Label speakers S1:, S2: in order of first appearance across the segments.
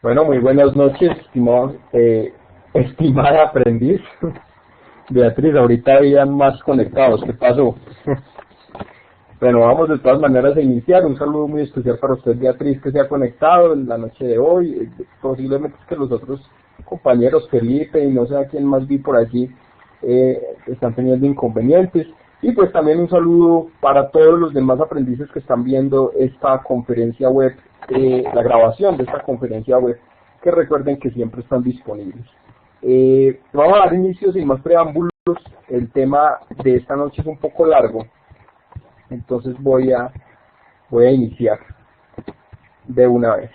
S1: Bueno, muy buenas noches, estimada aprendiz. Beatriz, ahorita habían más conectados, ¿qué pasó? Bueno, vamos de todas maneras a iniciar. Un saludo muy especial para usted, Beatriz, que se ha conectado en la noche de hoy. Posiblemente es que los otros compañeros, Felipe y no sé a quién más vi por allí, están teniendo inconvenientes. Y pues también un saludo para todos los demás aprendices que están viendo esta conferencia web, la grabación de esta conferencia web, que recuerden que siempre están disponibles. Vamos a dar inicio sin más preámbulos. El tema de esta noche es un poco largo, entonces voy a iniciar de una vez.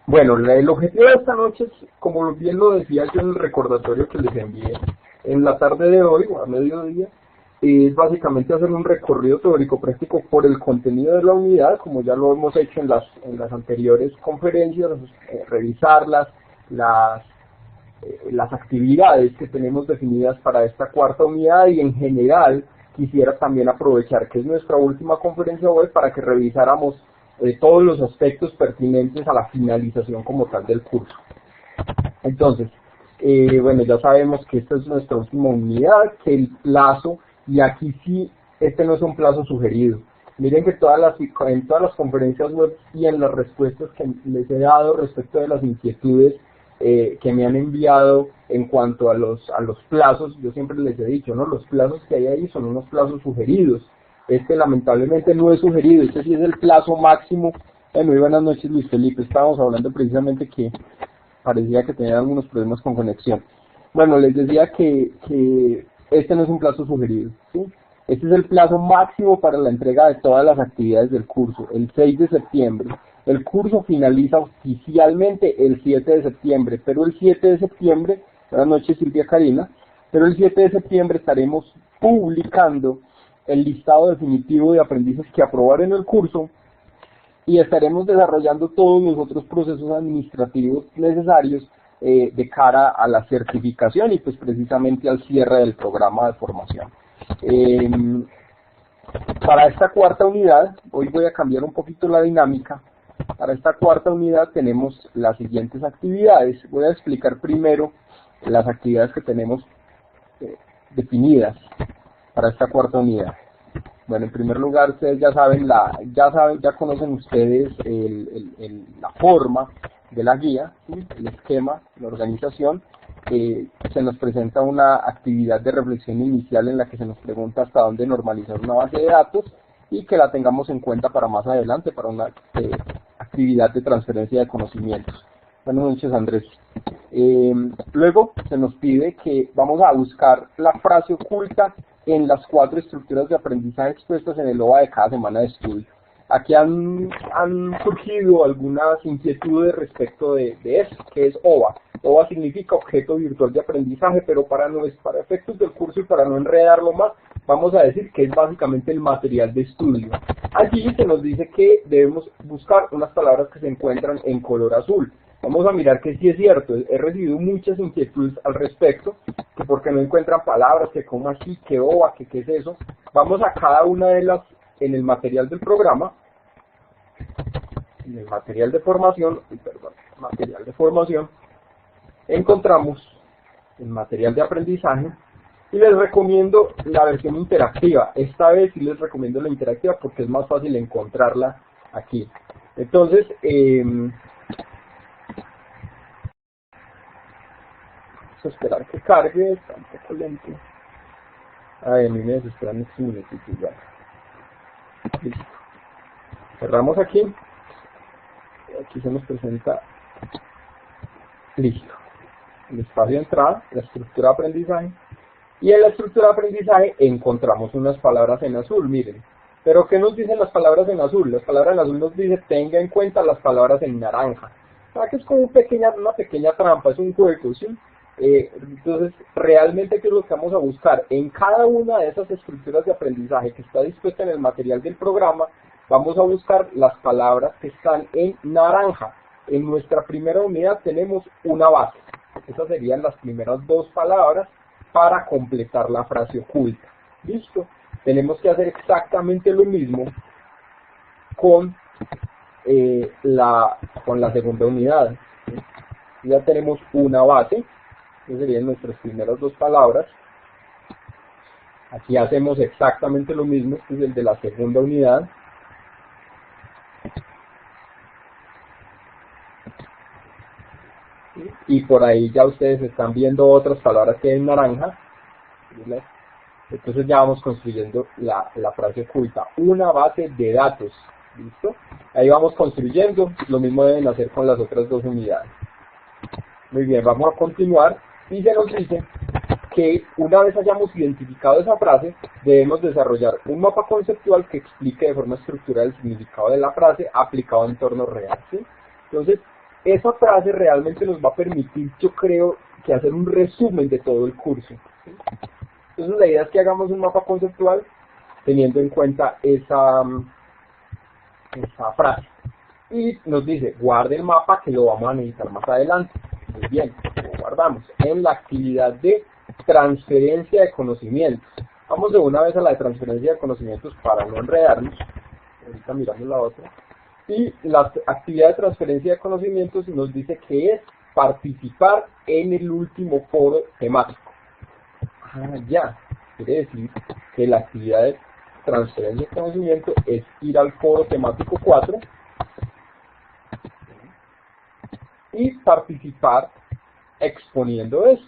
S1: Bueno, el objetivo de esta noche es, como bien lo decía yo en el recordatorio que les envié en la tarde de hoy o a mediodía, es básicamente hacer un recorrido teórico práctico por el contenido de la unidad, como ya lo hemos hecho en las anteriores conferencias, revisar las actividades que tenemos definidas para esta cuarta unidad, y en general quisiera también aprovechar que es nuestra última conferencia web para que revisáramos todos los aspectos pertinentes a la finalización como tal del curso. Entonces, bueno, ya sabemos que esta es nuestra última unidad, que el plazo, y aquí sí, este no es un plazo sugerido. Miren que en todas las conferencias web y en las respuestas que les he dado respecto de las inquietudes que me han enviado en cuanto a los plazos, yo siempre les he dicho, ¿no? Los plazos que hay ahí son unos plazos sugeridos. Este lamentablemente no es sugerido, este sí es el plazo máximo. Muy buenas noches, Luis Felipe. Estábamos hablando precisamente que parecía que tenía algunos problemas con conexión. Bueno, les decía que este no es un plazo sugerido, ¿sí? Este es el plazo máximo para la entrega de todas las actividades del curso, el 6 de septiembre. El curso finaliza oficialmente el 7 de septiembre, pero el 7 de septiembre, buenas noches Silvia Karina, pero el 7 de septiembre estaremos publicando el listado definitivo de aprendices que aprobaron el curso y estaremos desarrollando todos los otros procesos administrativos necesarios de cara a la certificación y pues precisamente al cierre del programa de formación. Para esta cuarta unidad, hoy voy a cambiar un poquito la dinámica. Para esta cuarta unidad tenemos las siguientes actividades. Voy a explicar primero las actividades que tenemos definidas para esta cuarta unidad. Bueno, en primer lugar, ustedes ya conocen ustedes la forma de la guía, ¿sí? El esquema, la organización. Se nos presenta una actividad de reflexión inicial en la que se nos pregunta hasta dónde normalizar una base de datos y que la tengamos en cuenta para más adelante, para una actividad de transferencia de conocimientos. Buenas noches, Andrés. Luego se nos pide que vamos a buscar la frase oculta en las 4 estructuras de aprendizaje expuestas en el OVA de cada semana de estudio. Aquí han surgido algunas inquietudes respecto de eso, que es OVA. OVA significa objeto virtual de aprendizaje, pero para efectos del curso y para no enredarlo más, vamos a decir que es básicamente el material de estudio. Allí se nos dice que debemos buscar unas palabras que se encuentran en color azul. Vamos a mirar que sí es cierto, he recibido muchas inquietudes al respecto, que porque no encuentran palabras, que cómo así, que OVA, que qué es eso. Vamos a cada una de las en el material del programa, en el material de formación, encontramos el material de aprendizaje y les recomiendo la versión interactiva. Esta vez sí les recomiendo la interactiva porque es más fácil encontrarla aquí. Entonces, vamos a esperar que cargue, está un poco lento. Ay, a mí me desesperan estos minutitos ya. Listo. Cerramos aquí. Aquí se nos presenta. Listo. El espacio de entrada, la estructura de aprendizaje. Y en la estructura de aprendizaje encontramos unas palabras en azul, miren. Pero ¿qué nos dicen las palabras en azul? Las palabras en azul nos dicen tenga en cuenta las palabras en naranja. O sea que es como una pequeña trampa, es un juego, ¿sí? Entonces, realmente, ¿qué es lo que vamos a buscar? En cada una de esas estructuras de aprendizaje que está dispuesta en el material del programa, vamos a buscar las palabras que están en naranja. En nuestra primera unidad tenemos una base. Esas serían las primeras 2 palabras para completar la frase oculta. ¿Listo? Tenemos que hacer exactamente lo mismo con con la segunda unidad. ¿Sí? Ya tenemos una base, que serían nuestras primeras dos palabras. Aquí hacemos exactamente lo mismo, este es el de la segunda unidad. Y por ahí ya ustedes están viendo otras palabras que hay en naranja. Entonces ya vamos construyendo la frase oculta, una base de datos. ¿Listo? Ahí vamos construyendo, lo mismo deben hacer con las otras dos unidades. Muy bien, vamos a continuar y se nos dice que una vez hayamos identificado esa frase, debemos desarrollar un mapa conceptual que explique de forma estructural el significado de la frase aplicado a entornos reales. ¿Sí? Entonces, esa frase realmente nos va a permitir, yo creo, que hacer un resumen de todo el curso. ¿Sí? Entonces, la idea es que hagamos un mapa conceptual teniendo en cuenta esa frase. Y nos dice, guarde el mapa que lo vamos a necesitar más adelante. Muy bien, lo guardamos en la actividad de transferencia de conocimientos. Vamos de una vez a la de transferencia de conocimientos para no enredarnos. Ahorita miramos la otra. Y la actividad de transferencia de conocimientos nos dice que es participar en el último foro temático. Ya, quiere decir que la actividad de transferencia de conocimiento es ir al foro temático 4 y participar exponiendo esto.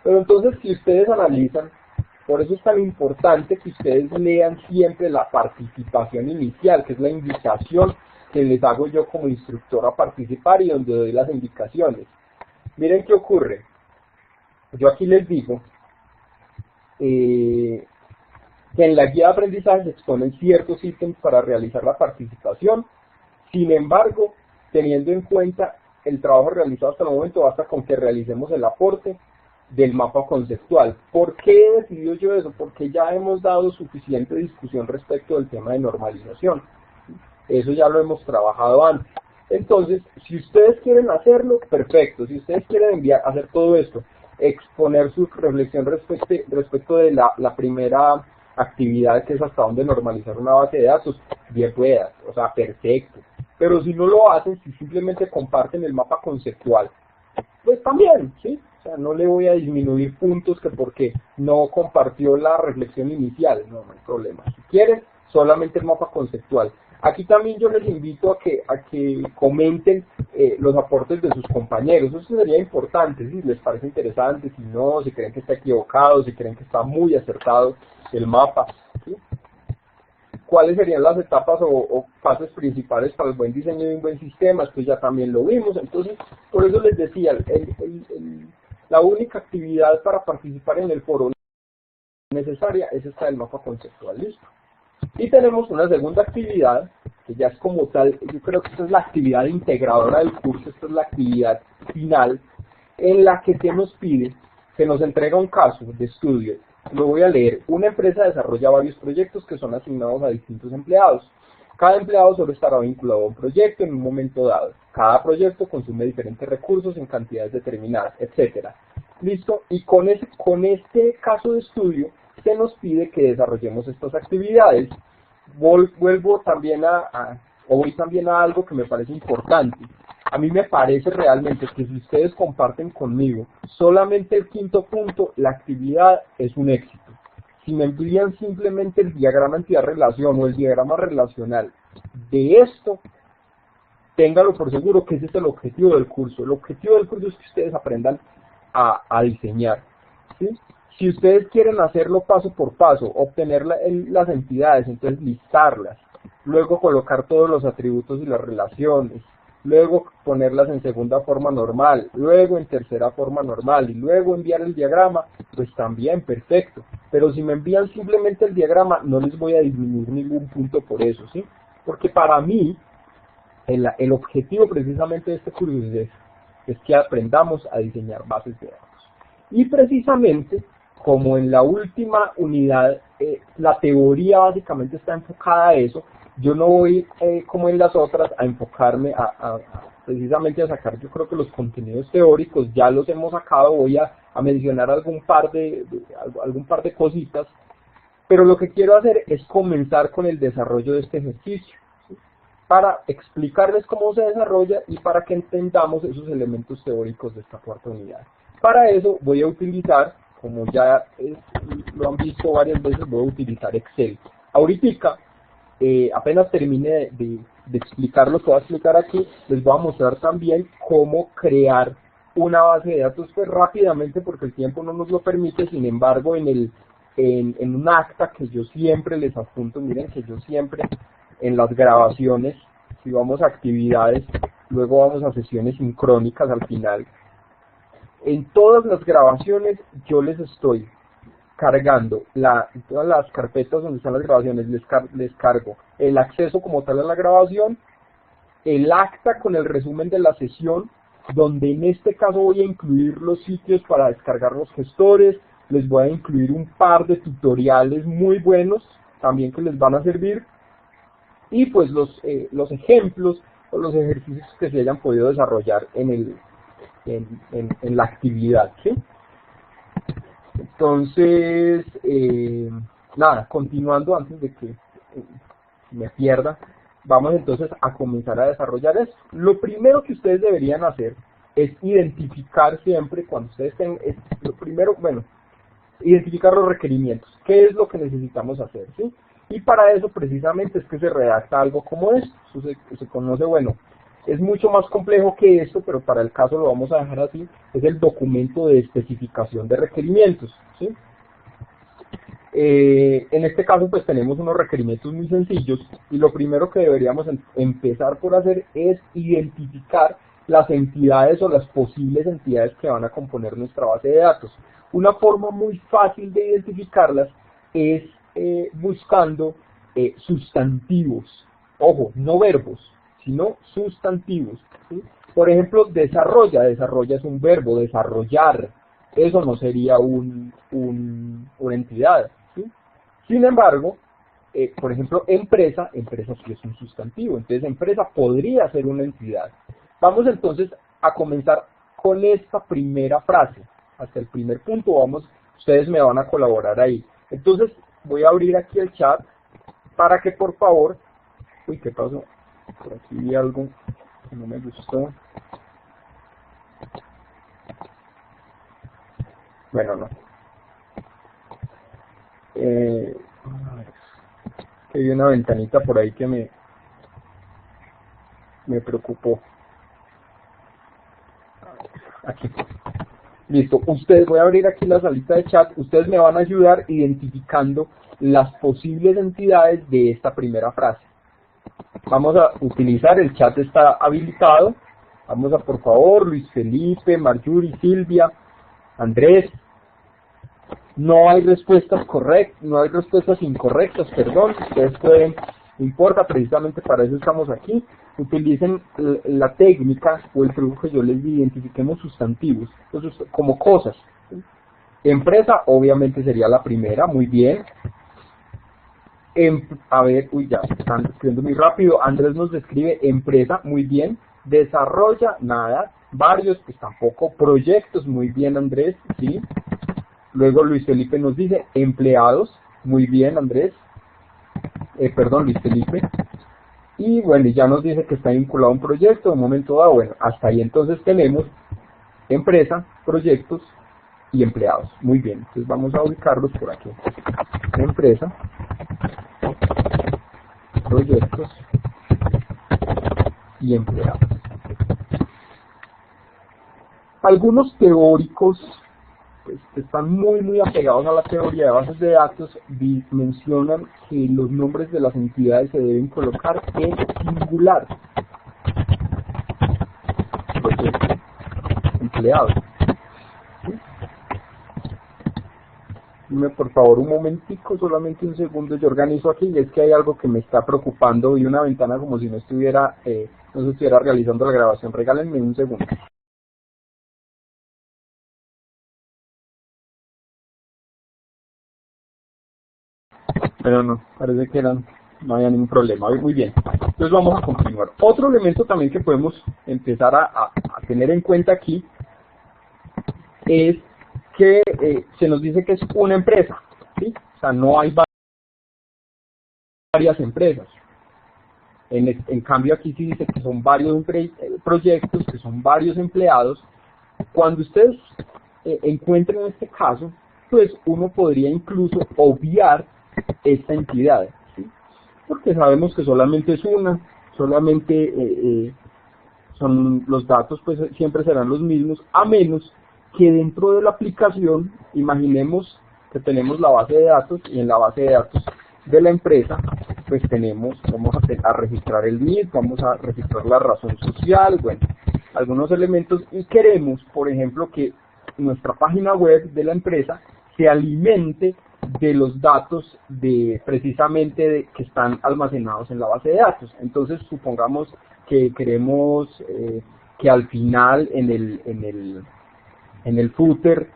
S1: Pero entonces, si ustedes analizan, por eso es tan importante que ustedes lean siempre la participación inicial, que es la invitación que les hago yo como instructor a participar y donde doy las indicaciones. Miren qué ocurre. Yo aquí les digo que en la guía de aprendizaje se exponen ciertos ítems para realizar la participación. Sin embargo, teniendo en cuenta el trabajo realizado hasta el momento, basta con que realicemos el aporte del mapa conceptual. ¿Por qué he decidido yo eso? Porque ya hemos dado suficiente discusión respecto del tema de normalización. Eso ya lo hemos trabajado antes. Entonces, si ustedes quieren hacerlo, perfecto. Si ustedes quieren hacer todo esto, exponer su reflexión respecto de la primera actividad, que es hasta dónde normalizar una base de datos, bien pueda, o sea, perfecto. Pero si no lo hacen, si simplemente comparten el mapa conceptual, pues también, ¿sí? O sea, no le voy a disminuir puntos que porque no compartió la reflexión inicial, no hay problema. Si quieren, solamente el mapa conceptual. Aquí también yo les invito a que comenten los aportes de sus compañeros. Eso sería importante, si les parece interesante, si no, si creen que está equivocado, si creen que está muy acertado el mapa. ¿Sí? ¿Cuáles serían las etapas o pasos principales para el buen diseño de un buen sistema? Esto ya también lo vimos. Entonces, por eso les decía, la única actividad para participar en el foro necesaria es esta del mapa conceptual. Listo. Y tenemos una segunda actividad, que ya es como tal, yo creo que esta es la actividad integradora del curso, esta es la actividad final, en la que se nos pide, se nos entrega un caso de estudio. Lo voy a leer. Una empresa desarrolla varios proyectos que son asignados a distintos empleados. Cada empleado solo estará vinculado a un proyecto en un momento dado. Cada proyecto consume diferentes recursos en cantidades determinadas, etcétera. ¿Listo? Y con este caso de estudio se nos pide que desarrollemos estas actividades. Vuelvo también voy también a algo que me parece importante. A mí me parece realmente que si ustedes comparten conmigo solamente el quinto punto, la actividad es un éxito. Si me envían simplemente el diagrama entidad-relación o el diagrama relacional de esto, ténganlo por seguro que ese es el objetivo del curso. El objetivo del curso es que ustedes aprendan a diseñar. ¿Sí? Si ustedes quieren hacerlo paso por paso, obtener las entidades, entonces listarlas, luego colocar todos los atributos y las relaciones, luego ponerlas en segunda forma normal, luego en tercera forma normal y luego enviar el diagrama, pues también perfecto. Pero si me envían simplemente el diagrama, no les voy a disminuir ningún punto por eso, ¿sí? Porque para mí, el objetivo precisamente de este curso es que aprendamos a diseñar bases de datos. Y precisamente, como en la última unidad, la teoría básicamente está enfocada a eso, yo no voy, como en las otras, a enfocarme precisamente a sacar, yo creo que los contenidos teóricos ya los hemos sacado, voy a mencionar algún par de cositas, pero lo que quiero hacer es comenzar con el desarrollo de este ejercicio. ¿Sí? para explicarles cómo se desarrolla y para que entendamos esos elementos teóricos de esta cuarta unidad. Para eso voy a utilizar, como ya lo han visto varias veces, voy a utilizar Excel. Ahorita, apenas termine de explicar lo que voy a explicar aquí, les voy a mostrar también cómo crear una base de datos pues rápidamente, porque el tiempo no nos lo permite. Sin embargo, en un acta que yo siempre les adjunto, miren que yo siempre en las grabaciones, si vamos a actividades, luego vamos a sesiones sincrónicas al final, en todas las grabaciones yo les estoy cargando todas las carpetas donde están las grabaciones, les cargo el acceso como tal a la grabación, el acta con el resumen de la sesión, donde en este caso voy a incluir los sitios para descargar los gestores, les voy a incluir un par de tutoriales muy buenos también que les van a servir, y pues los ejemplos o los ejercicios que se hayan podido desarrollar en la actividad, ¿sí? Entonces, nada, continuando antes de que me pierda, vamos entonces a comenzar a desarrollar esto. Lo primero que ustedes deberían hacer es identificar siempre, cuando ustedes tengan, lo primero, bueno, identificar los requerimientos, qué es lo que necesitamos hacer, ¿sí? Y para eso precisamente es que se redacta algo como esto. Se conoce, bueno, es mucho más complejo que esto, pero para el caso lo vamos a dejar así, es el documento de especificación de requerimientos, ¿sí? En este caso pues tenemos unos requerimientos muy sencillos, y lo primero que deberíamos empezar por hacer es identificar las entidades o las posibles entidades que van a componer nuestra base de datos. Una forma muy fácil de identificarlas es buscando sustantivos, ojo, no verbos, sino sustantivos, ¿sí? Por ejemplo, desarrolla es un verbo, desarrollar, eso no sería una entidad, ¿sí? Sin embargo, por ejemplo, empresa sí es un sustantivo, entonces empresa podría ser una entidad. Vamos entonces a comenzar con esta primera frase, hasta el primer punto, ustedes me van a colaborar ahí. Entonces, voy a abrir aquí el chat para que por favor, uy, ¿qué pasó? Por aquí vi algo que no me gustó. Bueno, no. Hay una ventanita por ahí que me preocupó. Aquí. Listo. Voy a abrir aquí la salita de chat. Ustedes me van a ayudar identificando las posibles entidades de esta primera frase. Vamos a utilizar, el chat está habilitado. Vamos a, por favor, Luis Felipe, Marjorie, Silvia, Andrés. No hay respuestas correctas, no hay respuestas incorrectas, perdón. Ustedes pueden, no importa, precisamente para eso estamos aquí. Utilicen la técnica o el truco que yo les di, identifiquemos sustantivos, entonces, como cosas. Empresa, obviamente sería la primera, muy bien. A ver, uy, ya, están escribiendo muy rápido. Andrés nos describe empresa, muy bien. Desarrolla, nada. Varios, pues tampoco. Proyectos, muy bien, Andrés, sí. Luego Luis Felipe nos dice empleados, muy bien, Andrés. Perdón, Luis Felipe. Y bueno, ya nos dice que está vinculado a un proyecto, de un momento dado. Bueno, hasta ahí entonces tenemos empresa, proyectos y empleados. Muy bien, entonces vamos a ubicarlos por aquí. Empresa, proyectos y empleados. Algunos teóricos pues, que están muy apegados a la teoría de bases de datos mencionan que los nombres de las entidades se deben colocar en singular. Proyectos, empleados. ¿Sí? Dime por favor un momentico, solamente un segundo, yo organizo aquí, y es que hay algo que me está preocupando, y una ventana como si no se estuviera realizando la grabación. Regálenme un segundo. Pero no, parece que no había ningún problema. Muy bien, entonces vamos a continuar. Otro elemento también que podemos empezar a tener en cuenta aquí es que se nos dice que es una empresa, ¿sí? O sea, no hay varias empresas. En cambio aquí sí dice que son varios proyectos, que son varios empleados. Cuando ustedes encuentren este caso, pues uno podría incluso obviar esta entidad, ¿sí? Porque sabemos que solamente es una, solamente son los datos, pues siempre serán los mismos, a menos que dentro de la aplicación, imaginemos que tenemos la base de datos, y en la base de datos de la empresa pues vamos a registrar el NID, vamos a registrar la razón social, bueno, algunos elementos, y queremos, por ejemplo, que nuestra página web de la empresa se alimente de los datos precisamente que están almacenados en la base de datos. Entonces supongamos que queremos que al final en el footer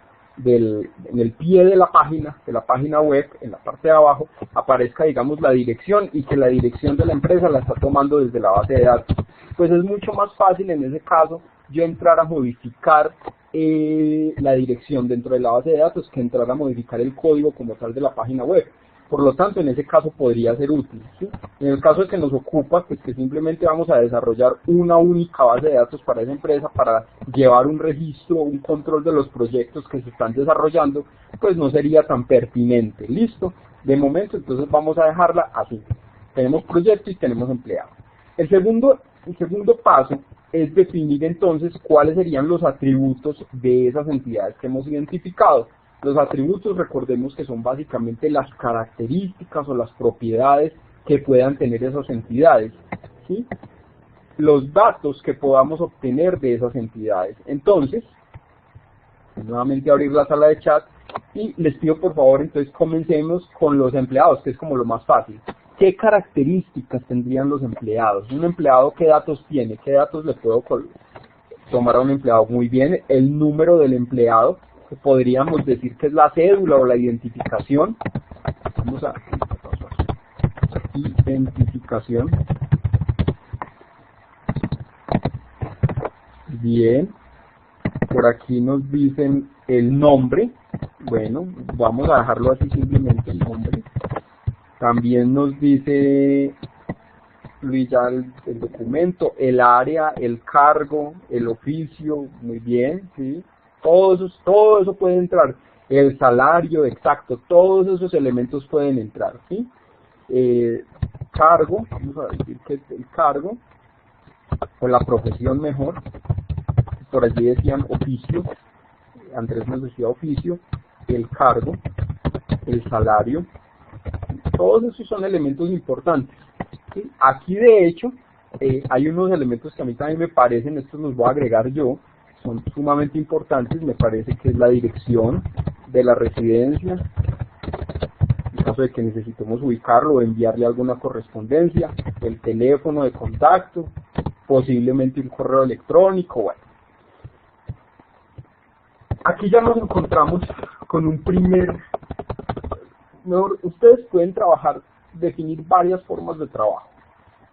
S1: en el pie de la página web, en la parte de abajo, aparezca, digamos, la dirección, y que la dirección de la empresa la está tomando desde la base de datos. Pues es mucho más fácil en ese caso yo entrar a modificar la dirección dentro de la base de datos que entrar a modificar el código como tal de la página web. Por lo tanto, en ese caso podría ser útil, ¿sí? En el caso de que nos ocupa, pues que simplemente vamos a desarrollar una única base de datos para esa empresa, para llevar un registro, un control de los proyectos que se están desarrollando, pues no sería tan pertinente. ¿Listo? De momento, entonces vamos a dejarla así. Tenemos proyecto y tenemos empleado. El segundo paso es definir entonces cuáles serían los atributos de esas entidades que hemos identificado. Los atributos, recordemos que son básicamente las características o las propiedades que puedan tener esas entidades, ¿sí? Los datos que podamos obtener de esas entidades. Entonces, nuevamente abrir la sala de chat y les pido por favor, entonces comencemos con los empleados, que es como lo más fácil. ¿Qué características tendrían los empleados? Un empleado, ¿qué datos tiene? ¿Qué datos le puedo tomar a un empleado? Muy bien, el número del empleado, que podríamos decir que es la cédula o la identificación. Vamos a identificación. Bien, por aquí nos dicen el nombre. Bueno, vamos a dejarlo así, simplemente el nombre. También nos dice Luis ya el documento, el área, el cargo, el oficio, muy bien, ¿sí? Todo eso puede entrar. El salario, exacto, todos esos elementos pueden entrar, ¿sí? Cargo, vamos a decir que es el cargo, o la profesión mejor. Por allí decían oficio, Andrés nos decía oficio, el cargo, el salario. Todos esos son elementos importantes, ¿sí? Aquí de hecho hay unos elementos que a mí también me parecen, estos los voy a agregar yo, son sumamente importantes, me parece que es la dirección de la residencia, en caso de que necesitemos ubicarlo o enviarle alguna correspondencia, el teléfono de contacto, posiblemente un correo electrónico, bueno. Aquí ya nos encontramos con un ustedes pueden definir varias formas de trabajo,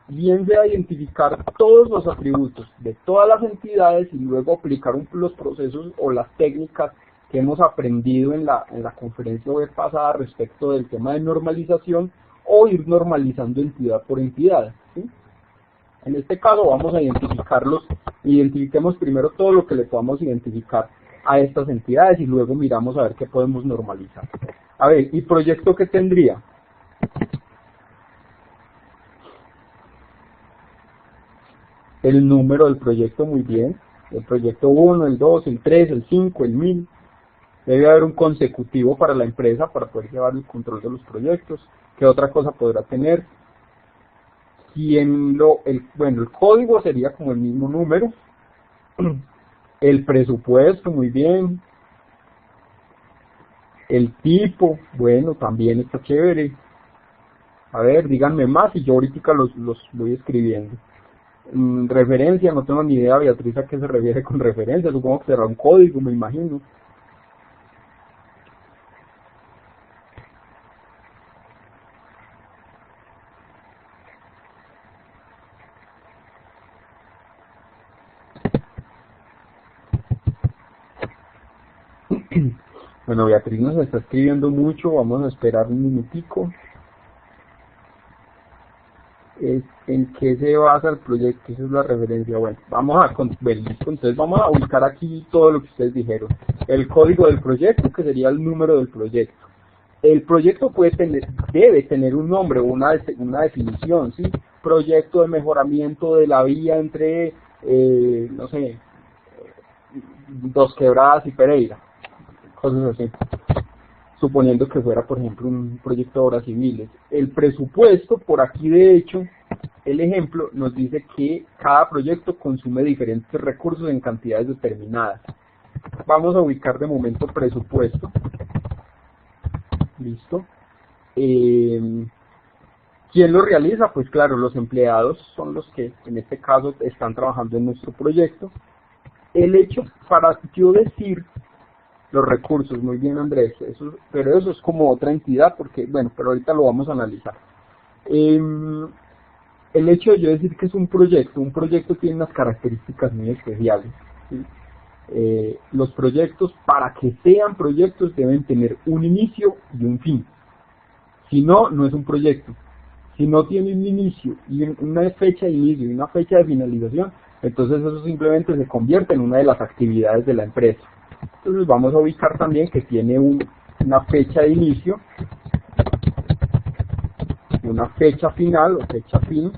S1: bien sea identificar todos los atributos de todas las entidades y luego aplicar los procesos o las técnicas que hemos aprendido en la conferencia web pasada respecto del tema de normalización, o ir normalizando entidad por entidad, ¿sí? En este caso vamos a identifiquemos primero todo lo que le podamos identificar a estas entidades y luego miramos a ver qué podemos normalizar. A ver, ¿y proyecto qué tendría? El número del proyecto, muy bien. El proyecto 1, el 2, el 3, el 5, el 1000. Debe haber un consecutivo para la empresa para poder llevar el control de los proyectos. ¿Qué otra cosa podrá tener? Bueno, el código sería como el mismo número. El presupuesto, muy bien. El tipo, bueno, también está chévere. A ver, díganme más y yo ahorita los voy escribiendo. Referencia, no tengo ni idea, Beatriz, a qué se refiere con referencia. Supongo que será un código, me imagino. Bueno, Beatriz nos está escribiendo mucho, vamos a esperar un minutico. en qué se basa el proyecto, esa es la referencia. Bueno, entonces vamos a ubicar aquí todo lo que ustedes dijeron. El código del proyecto, que sería el número del proyecto. El proyecto debe tener un nombre o una definición, ¿sí? Proyecto de mejoramiento de la vía entre, no sé, Dos Quebradas y Pereira, cosas así. Suponiendo que fuera, por ejemplo, un proyecto de obras civiles. El presupuesto, por aquí de hecho, el ejemplo nos dice que cada proyecto consume diferentes recursos en cantidades determinadas. Vamos a ubicar de momento presupuesto. Listo. ¿Quién lo realiza? Pues claro, los empleados son los que en este caso están trabajando en nuestro proyecto. El hecho, para yo decir los recursos, muy bien Andrés, pero eso es como otra entidad, porque bueno, pero ahorita lo vamos a analizar. El hecho de yo decir que es un proyecto tiene unas características muy especiales, ¿sí? Los proyectos, para que sean proyectos, deben tener un inicio y un fin. Si no, no es un proyecto. Si no tiene un inicio y una fecha de inicio y una fecha de finalización, entonces eso simplemente se convierte en una de las actividades de la empresa. Entonces vamos a ubicar también que tiene una fecha de inicio, una fecha final o fecha fin.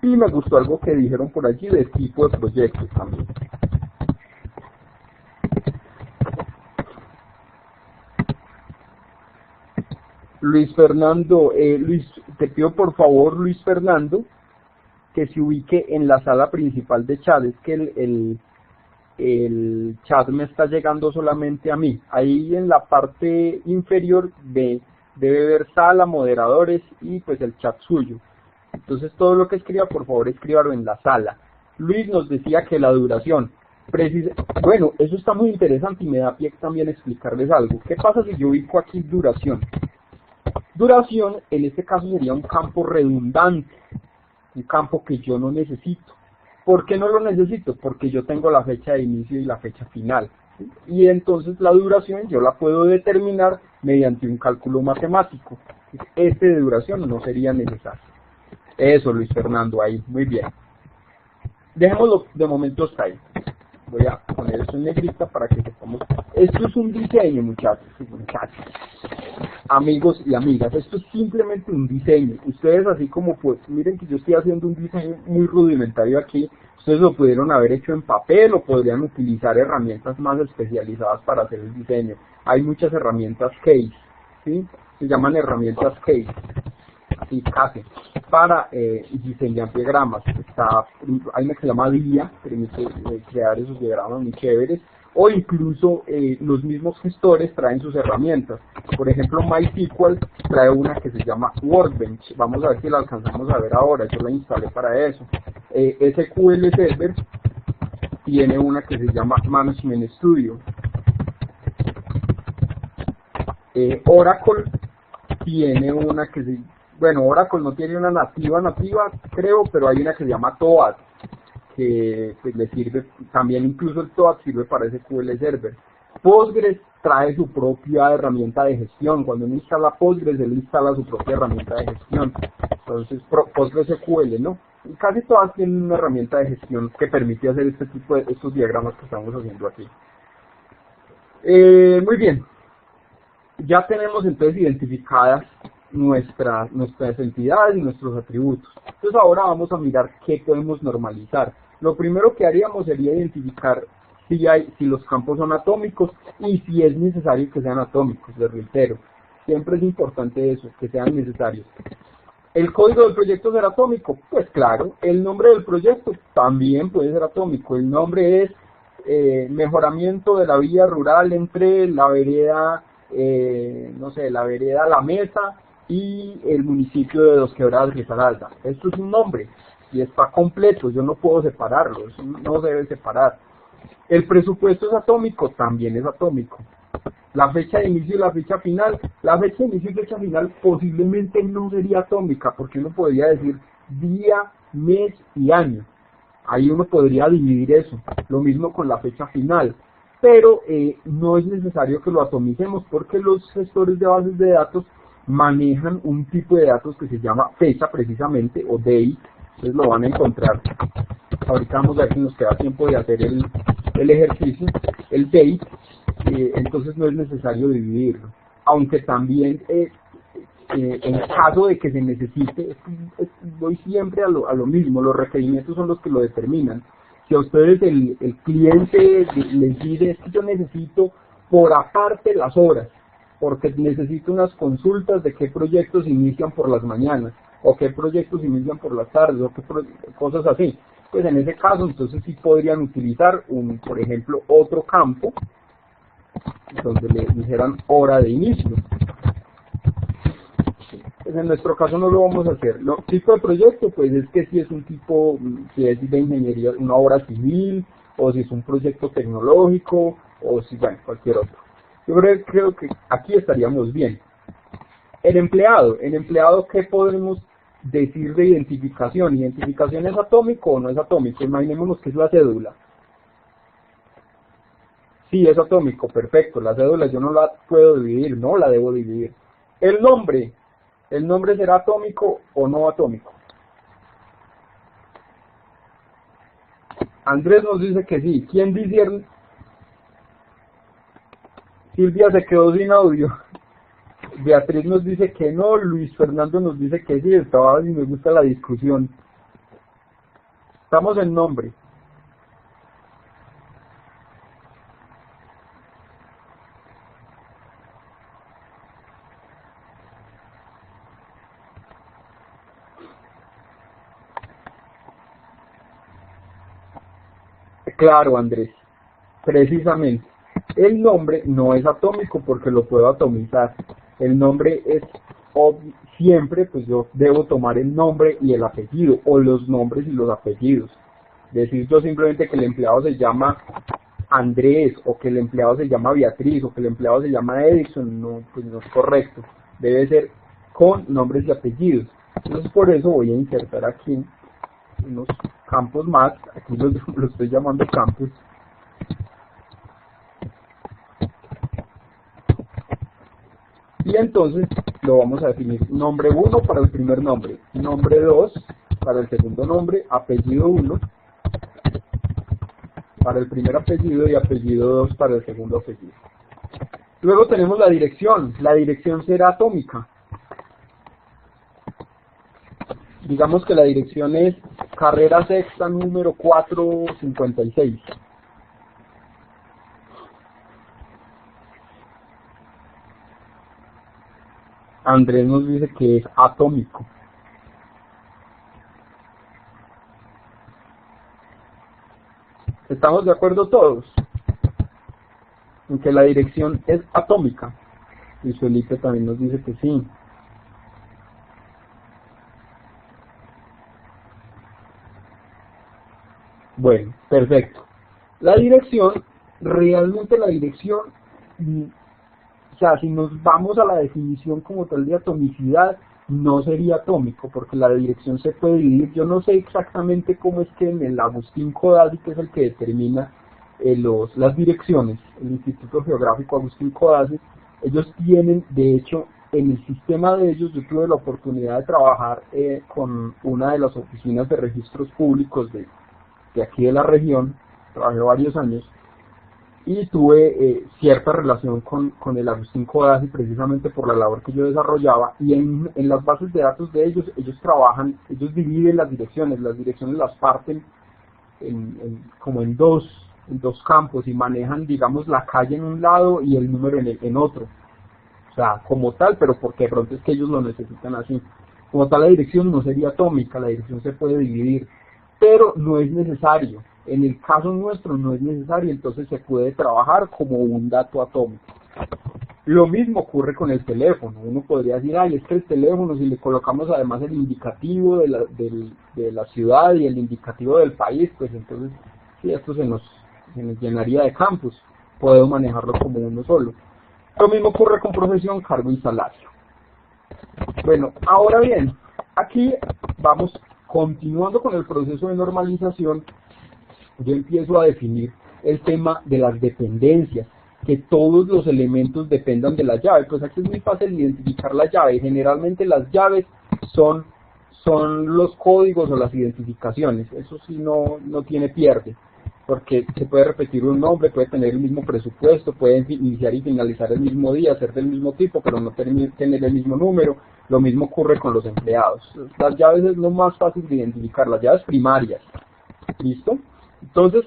S1: Y me gustó algo que dijeron por allí de tipo de proyectos también. Luis Fernando, te pido por favor, Luis Fernando, que se ubique en la sala principal de chat. Es que el chat me está llegando solamente a mí. Ahí en la parte inferior debe ver sala, moderadores y pues el chat suyo. Entonces todo lo que escriba, por favor, escríbalo en la sala. Luis nos decía que la duración. Bueno, eso está muy interesante y me da pie también explicarles algo. ¿Qué pasa si yo ubico aquí duración? Duración, en este caso, sería un campo redundante, un campo que yo no necesito. ¿Por qué no lo necesito? Porque yo tengo la fecha de inicio y la fecha final. ¿Sí? Y entonces la duración yo la puedo determinar mediante un cálculo matemático. Este de duración no sería necesario. Eso, Luis Fernando, ahí, muy bien. Dejémoslo de momento hasta ahí. Voy a poner esto en negrita para que sepamos. Esto es un diseño, muchachos, amigos y amigas. Esto es simplemente un diseño. Ustedes así como pues, miren que yo estoy haciendo un diseño muy rudimentario aquí. Ustedes lo pudieron haber hecho en papel o podrían utilizar herramientas más especializadas para hacer el diseño. Hay muchas herramientas case, ¿sí? Se llaman herramientas case. Así, casi, para diseñar diagramas. Hay una que se llama DIA, permite crear esos diagramas muy chéveres, o incluso los mismos gestores traen sus herramientas. Por ejemplo, MySQL trae una que se llama Workbench. Vamos a ver si la alcanzamos a ver ahora, yo la instalé para eso. SQL Server tiene una que se llama Management Studio. Oracle tiene una que se... Bueno, Oracle no tiene una nativa, creo, pero hay una que se llama TOAD, que pues, le sirve, también incluso el TOAD sirve para SQL Server. Postgres trae su propia herramienta de gestión. Cuando uno instala Postgres, él instala su propia herramienta de gestión. Entonces, PostgreSQL, ¿no? Y casi todas tienen una herramienta de gestión que permite hacer este tipo de estos diagramas que estamos haciendo aquí. Muy bien. Ya tenemos entonces identificadas nuestras entidades y nuestros atributos. Entonces ahora vamos a mirar qué podemos normalizar. Lo primero que haríamos sería identificar si los campos son atómicos y si es necesario que sean atómicos. Les reitero, siempre es importante eso, que sean necesarios. ¿El código del proyecto será atómico? Pues claro. ¿El nombre del proyecto? También puede ser atómico. El nombre es mejoramiento de la vía rural entre la vereda, no sé, la vereda La Mesa y el municipio de Dos Quebradas y Risaralda. Esto es un nombre y está completo, yo no puedo separarlo, eso no se debe separar. ¿El presupuesto es atómico? También es atómico. La fecha de inicio y la fecha final, posiblemente no sería atómica, porque uno podría decir día, mes y año. Ahí uno podría dividir eso. Lo mismo con la fecha final. Pero no es necesario que lo atomicemos, porque los gestores de bases de datos manejan un tipo de datos que se llama fecha precisamente, o date. Ustedes lo van a encontrar. Ahorita vamos a ver si nos queda tiempo de hacer el ejercicio, el date. Entonces no es necesario dividirlo, aunque también en caso de que se necesite, voy siempre a lo mismo, los requerimientos son los que lo determinan. Si a ustedes el cliente les dice, es que yo necesito por aparte las horas, porque necesito unas consultas de qué proyectos inician por las mañanas, o qué proyectos inician por las tardes, o qué cosas así, pues en ese caso entonces sí podrían utilizar por ejemplo, otro campo donde le dijeran hora de inicio. Pues en nuestro caso no lo vamos a hacer. Tipo de proyecto, pues es que si es un tipo, si es de ingeniería, una obra civil, o si es un proyecto tecnológico, o si, bueno, cualquier otro. Yo creo que aquí estaríamos bien. El empleado, ¿qué podemos decir de identificación? ¿Identificación es atómico o no es atómico? Imaginémonos que es la cédula. Sí, es atómico, perfecto. La cédula yo no la puedo dividir, no la debo dividir. ¿El nombre será atómico o no atómico? Andrés nos dice que sí. ¿Quién dice? Silvia se quedó sin audio. Beatriz nos dice que no. Luis Fernando nos dice que sí. Estaba y me gusta la discusión. Estamos en nombre. Claro, Andrés, precisamente. El nombre no es atómico porque lo puedo atomizar. El nombre es siempre, pues yo debo tomar el nombre y el apellido, o los nombres y los apellidos. Decir yo simplemente que el empleado se llama Andrés, o que el empleado se llama Beatriz, o que el empleado se llama Edison, no, pues no es correcto. Debe ser con nombres y apellidos. Entonces por eso voy a insertar aquí unos campos más, aquí los estoy llamando campos. Y entonces lo vamos a definir: nombre 1 para el primer nombre, nombre 2 para el segundo nombre, apellido 1 para el primer apellido y apellido 2 para el segundo apellido. Luego tenemos la dirección será atómica. Digamos que la dirección es carrera sexta número 456. Andrés nos dice que es atómico. ¿Estamos de acuerdo todos en que la dirección es atómica? Y Felipe también nos dice que sí. Bueno, perfecto. La dirección, realmente la dirección, o sea, si nos vamos a la definición como tal de atomicidad, no sería atómico, porque la dirección se puede dividir. Yo no sé exactamente cómo es que en el Agustín Codazzi, que es el que determina las direcciones, el Instituto Geográfico Agustín Codazzi, ellos tienen, de hecho, en el sistema de ellos, yo tuve la oportunidad de trabajar con una de las oficinas de registros públicos de aquí de la región, trabajé varios años, y tuve cierta relación con el Agustín Codazzi precisamente por la labor que yo desarrollaba, y en las bases de datos de ellos trabajan, ellos dividen las direcciones las parten como en dos campos, y manejan, digamos, la calle en un lado y el número en otro, o sea, como tal, pero porque de pronto es que ellos lo necesitan así. Como tal, la dirección no sería atómica, la dirección se puede dividir, pero no es necesario. En el caso nuestro no es necesario, entonces se puede trabajar como un dato atómico. Lo mismo ocurre con el teléfono. Uno podría decir, ay, es que el teléfono, si le colocamos además el indicativo de la ciudad y el indicativo del país, pues entonces sí, esto se nos llenaría de campos. Puedo manejarlo como uno solo. Lo mismo ocurre con profesión, cargo y salario. Bueno, ahora bien, aquí vamos continuando con el proceso de normalización. Yo empiezo a definir el tema de las dependencias. que todos los elementos dependan de la llave. Pues aquí es muy fácil identificar la llave. Generalmente las llaves son los códigos o las identificaciones. Eso sí no tiene pierde, porque se puede repetir un nombre, puede tener el mismo presupuesto, puede iniciar y finalizar el mismo día, ser del mismo tipo, pero no tener el mismo número. Lo mismo ocurre con los empleados. Las llaves es lo más fácil de identificar, las llaves primarias. ¿Listo? Entonces,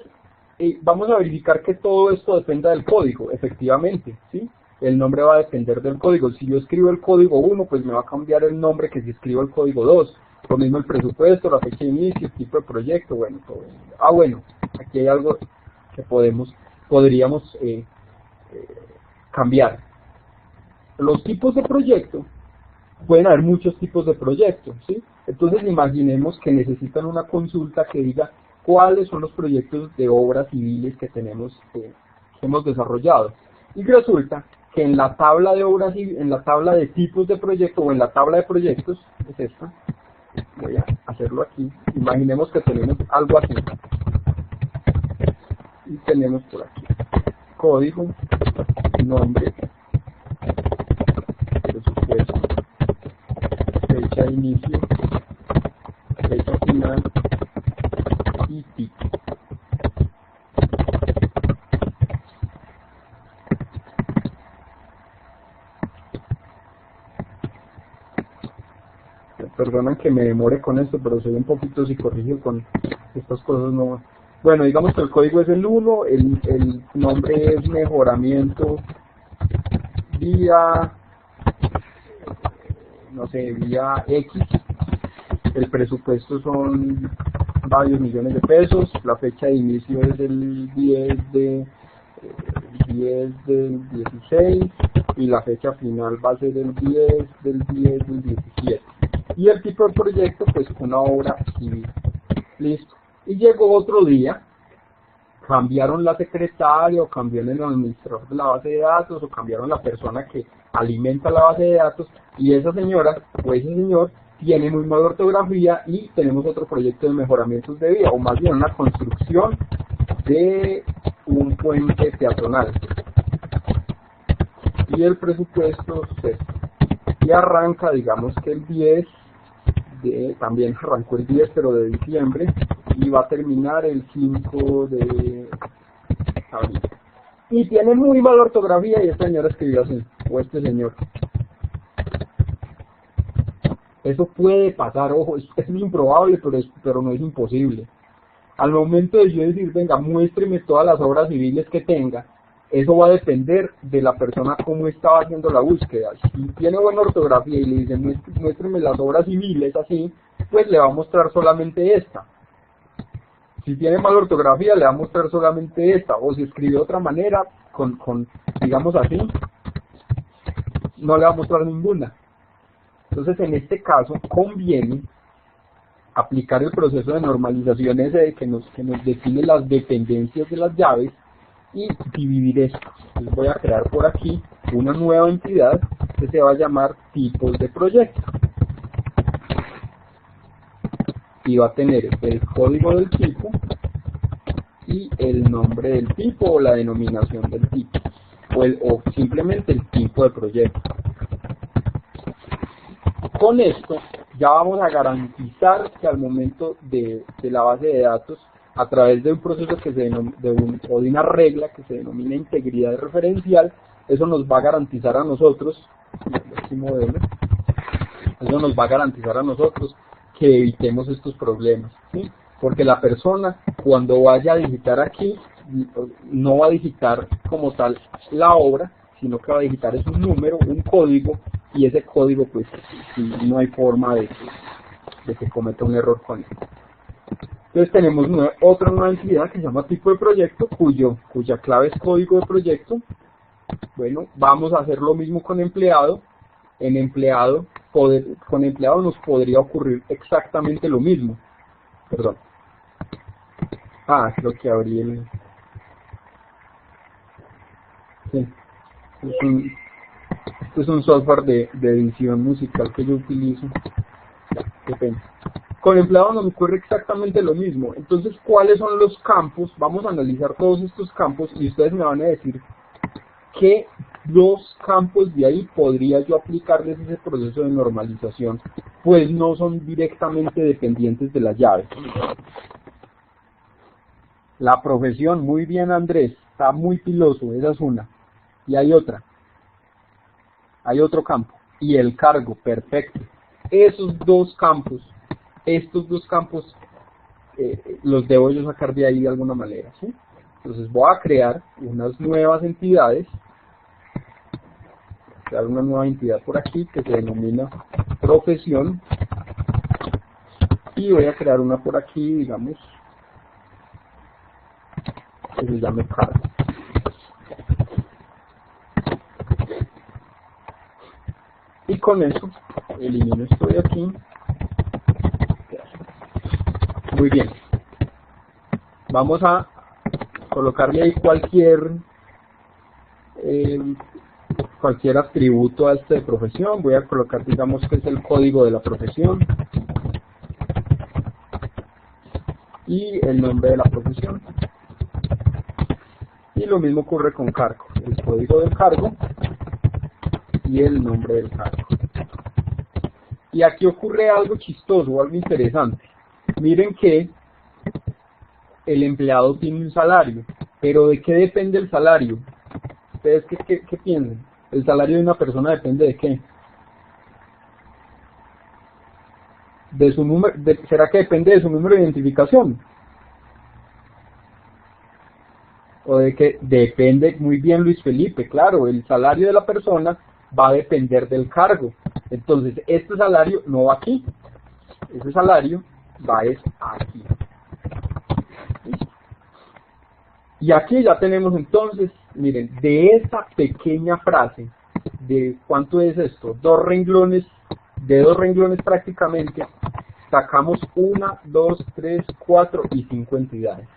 S1: vamos a verificar que todo esto dependa del código, efectivamente, ¿sí? El nombre va a depender del código. Si yo escribo el código 1, pues me va a cambiar el nombre que si escribo el código 2. Lo mismo el presupuesto, la fecha de inicio, el tipo de proyecto, bueno, todo eso. Bueno, aquí hay algo que podríamos cambiar. Los tipos de proyecto, pueden haber muchos tipos de proyectos, ¿sí? Entonces imaginemos que necesitan una consulta que diga cuáles son los proyectos de obras civiles que tenemos, que hemos desarrollado. Y resulta que en la tabla de obras, en la tabla de tipos de proyecto o en la tabla de proyectos, es esta, voy a hacerlo aquí, imaginemos que tenemos algo así, y tenemos por aquí, código, nombre, presupuesto, fecha de inicio, fecha final y tipo. Perdonan que me demore con esto, pero soy un poquito psicorrígido con estas cosas. No. Bueno, digamos que el código es el 1, el nombre es mejoramiento vía, no sé, vía X, el presupuesto son varios millones de pesos, la fecha de inicio es el 10 del 16 y la fecha final va a ser el 10 del 17. Y el tipo de proyecto, pues una obra civil. Listo. Y llegó otro día, cambiaron la secretaria, o cambiaron el administrador de la base de datos, o cambiaron la persona que alimenta la base de datos, y esa señora, o ese señor, tiene muy mala ortografía, y tenemos otro proyecto de mejoramientos de vía, o más bien una construcción de un puente peatonal. Y el presupuesto es esto. Y arranca, digamos que el 10, también arrancó el 10 pero de diciembre, y va a terminar el 5 de abril. Y tiene muy mala ortografía, y esta señora escribió así, o este señor. Eso puede pasar, ojo, es improbable, pero no es imposible. Al momento de yo decir, venga, muéstreme todas las obras civiles que tenga, eso va a depender de la persona cómo estaba haciendo la búsqueda. Si tiene buena ortografía y le dicen muéstreme las obras civiles así, pues le va a mostrar solamente esta. Si tiene mala ortografía le va a mostrar solamente esta, o si escribe de otra manera, digamos así, no le va a mostrar ninguna. Entonces en este caso conviene aplicar el proceso de normalización ese que nos define las dependencias de las llaves, y dividir esto. Entonces voy a crear por aquí una nueva entidad que se va a llamar tipos de proyecto, y va a tener el código del tipo y el nombre del tipo o la denominación del tipo, o simplemente el tipo de proyecto. Con esto ya vamos a garantizar que al momento de la base de datos, a través de un proceso que o de una regla que se denomina integridad referencial, eso nos va a garantizar a nosotros, eso nos va a garantizar a nosotros que evitemos estos problemas, ¿sí? Porque la persona, cuando vaya a digitar aquí, no va a digitar como tal la obra, sino que va a digitar es un número, un código, y ese código pues no hay forma de que cometa un error con él. Entonces tenemos otra nueva entidad que se llama tipo de proyecto, cuya clave es código de proyecto. Bueno, vamos a hacer lo mismo con empleado. Con empleado nos podría ocurrir exactamente lo mismo. Perdón. Creo que abrí el... Sí. Este es un software de edición musical que yo utilizo. Qué pena. Con empleado nos ocurre exactamente lo mismo. Entonces, ¿cuáles son los campos? Vamos a analizar todos estos campos y ustedes me van a decir ¿qué dos campos de ahí podría yo aplicarles ese proceso de normalización? Pues no son directamente dependientes de las llaves. La profesión, muy bien Andrés, está muy piloso, esa es una. Y hay otra, hay otro campo. Y el cargo, perfecto. Estos dos campos los debo yo sacar de ahí de alguna manera, ¿sí? Entonces voy a crear unas nuevas entidades, crear una nueva entidad por aquí que se denomina profesión, y voy a crear una por aquí, digamos, que se llame cargo. Y con eso elimino esto de aquí. Muy bien. Vamos a colocarle ahí cualquier atributo a este de profesión. Voy a colocar, digamos, que es el código de la profesión y el nombre de la profesión. Y lo mismo ocurre con cargo, el código del cargo y el nombre del cargo. Y aquí ocurre algo chistoso, algo interesante. Miren que el empleado tiene un salario, pero ¿de qué depende el salario? ¿Ustedes qué piensan? ¿El salario de una persona depende de qué? De su número, ¿será que depende de su número de identificación? O de que depende, muy bien Luis Felipe, claro, el salario de la persona va a depender del cargo. Entonces, este salario no va aquí, ese salario va aquí. ¿Listo? Y aquí ya tenemos entonces, miren, de esta pequeña frase, de ¿cuánto es esto? De dos renglones prácticamente, sacamos 1, 2, 3, 4 y 5 entidades.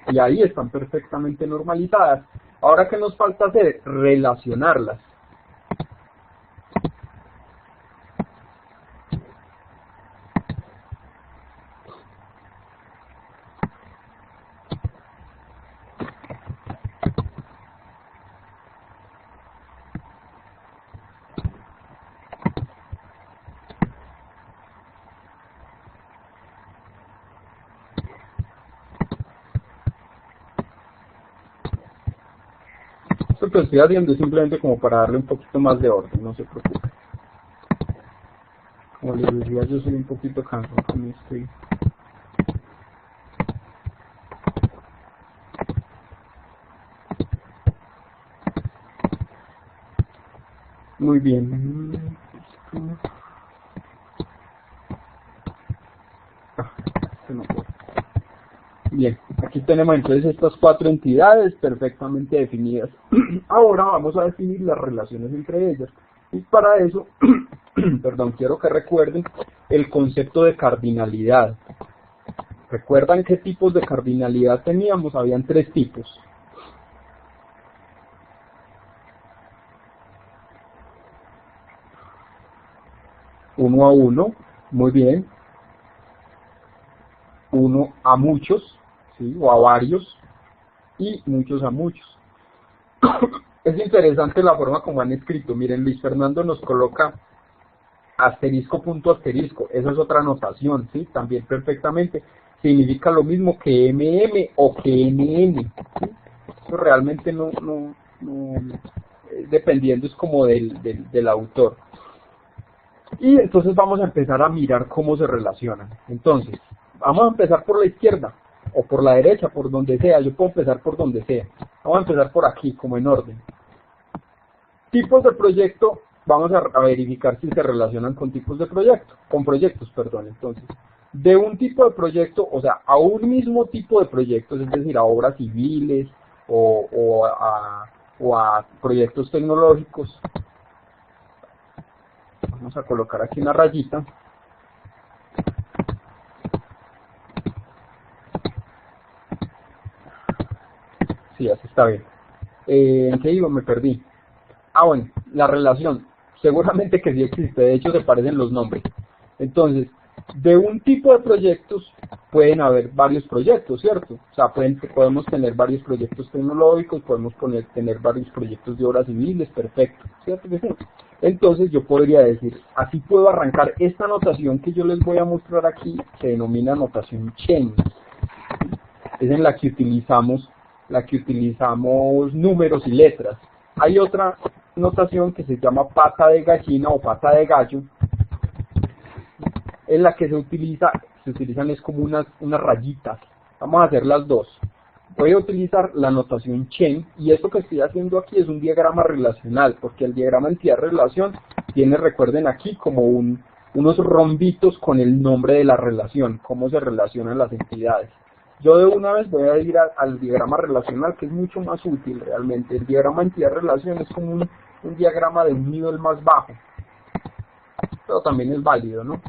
S1: Y ahí están perfectamente normalizadas. Ahora, ¿qué nos falta hacer? Relacionarlas. Esto que estoy haciendo es simplemente como para darle un poquito más de orden, no se preocupe. Como les decía, yo soy un poquito cansado con esto. Muy bien. Bien, aquí tenemos entonces estas 4 entidades perfectamente definidas. Ahora vamos a definir las relaciones entre ellas. Y para eso, perdón, quiero que recuerden el concepto de cardinalidad. ¿Recuerdan qué tipos de cardinalidad teníamos? Habían 3 tipos. Uno a uno, muy bien. Uno a muchos, ¿sí? O a varios, y muchos a muchos. Es interesante la forma como han escrito. Miren, Luis Fernando nos coloca asterisco punto asterisco. Esa es otra notación, ¿sí? También perfectamente. Significa lo mismo que MM o que NN, ¿sí? Eso realmente no dependiendo es como del autor. Y entonces vamos a empezar a mirar cómo se relacionan. Entonces, vamos a empezar por la izquierda o por la derecha, por donde sea. Yo puedo empezar por donde sea. Vamos a empezar por aquí, como en orden. Tipos de proyecto, vamos a verificar si se relacionan con tipos de proyecto, con proyectos, perdón. Entonces, de un tipo de proyecto, o sea, a un mismo tipo de proyectos, es decir, a obras civiles o a proyectos tecnológicos. Vamos a colocar aquí una rayita. Sí, así está bien. ¿En qué iba? Me perdí. Ah, bueno, la relación. Seguramente que sí existe, de hecho se parecen los nombres. Entonces, De un tipo de proyectos pueden haber varios proyectos, ¿cierto? O sea, podemos tener varios proyectos tecnológicos, podemos tener varios proyectos de obras civiles, perfecto, ¿cierto que sí? Entonces yo podría decir, así puedo arrancar esta notación que yo les voy a mostrar aquí, se denomina notación Chen. Es en la que utilizamos números y letras. Hay otra notación que se llama pata de gallina o pata de gallo, en la que se utilizan es como unas rayitas. Vamos a hacer las dos. Voy a utilizar la notación Chen, y esto que estoy haciendo aquí es un diagrama relacional, porque el diagrama entidad-relación tiene, recuerden aquí, como unos rombitos con el nombre de la relación, cómo se relacionan las entidades. Yo de una vez voy a ir al diagrama relacional, que es mucho más útil realmente. El diagrama entidad-relación es como un diagrama de un nivel más bajo, pero también es válido, ¿no?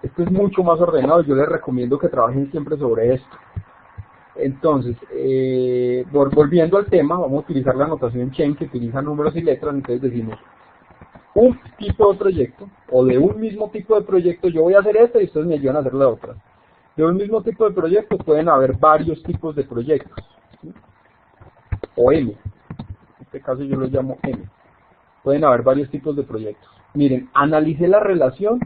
S1: Esto es mucho más ordenado, yo les recomiendo que trabajen siempre sobre esto. Entonces, volviendo al tema, vamos a utilizar la notación Chen, que utiliza números y letras. Entonces decimos, un tipo de proyecto, o de un mismo tipo de proyecto, yo voy a hacer esto y ustedes me ayudan a hacer la otra. De un mismo tipo de proyecto pueden haber varios tipos de proyectos, ¿sí? O M, en este caso yo lo llamo M. Pueden haber varios tipos de proyectos. Miren, analicé la relación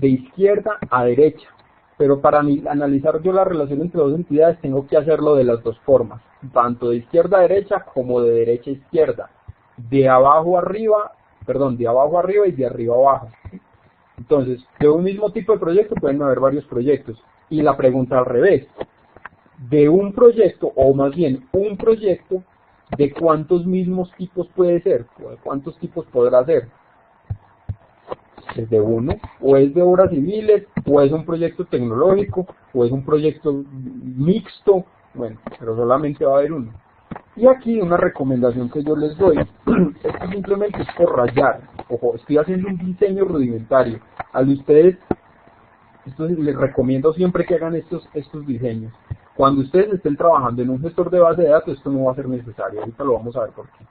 S1: de izquierda a derecha, pero para analizar yo la relación entre dos entidades tengo que hacerlo de las dos formas, tanto de izquierda a derecha como de derecha a izquierda, de abajo arriba y de arriba abajo. Entonces, de un mismo tipo de proyecto pueden haber varios proyectos. Y la pregunta al revés, de un proyecto, o más bien un proyecto, ¿de cuántos mismos tipos puede ser? ¿O de cuántos tipos podrá ser? ¿Es de uno? ¿O es de obras civiles? ¿O es un proyecto tecnológico? ¿O es un proyecto mixto? Bueno, pero solamente va a haber uno. Y aquí una recomendación que yo les doy, esto simplemente es por rayar. Ojo, estoy haciendo un diseño rudimentario. A ustedes, les recomiendo siempre que hagan estos diseños. Cuando ustedes estén trabajando en un gestor de base de datos, esto no va a ser necesario. Ahorita lo vamos a ver por qué.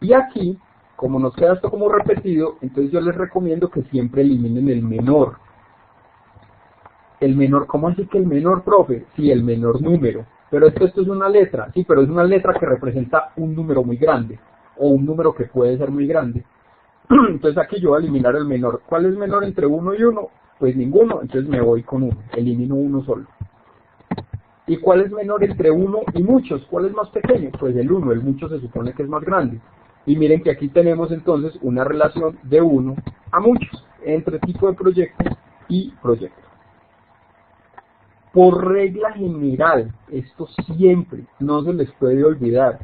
S1: Y aquí, como nos queda esto como repetido, entonces yo les recomiendo que siempre eliminen el menor. El menor, ¿cómo así que el menor, profe? Sí, el menor número. Pero esto es una letra, sí, pero es una letra que representa un número muy grande, o un número que puede ser muy grande. Entonces aquí yo voy a eliminar el menor. ¿Cuál es menor entre 1 y 1? Pues ninguno, entonces me voy con 1, elimino uno solo. ¿Y cuál es menor entre 1 y muchos? ¿Cuál es más pequeño? Pues el 1, el mucho se supone que es más grande. Y miren que aquí tenemos entonces una relación de 1 a muchos, entre tipo de proyecto y proyecto. Por regla general, esto siempre, no se les puede olvidar,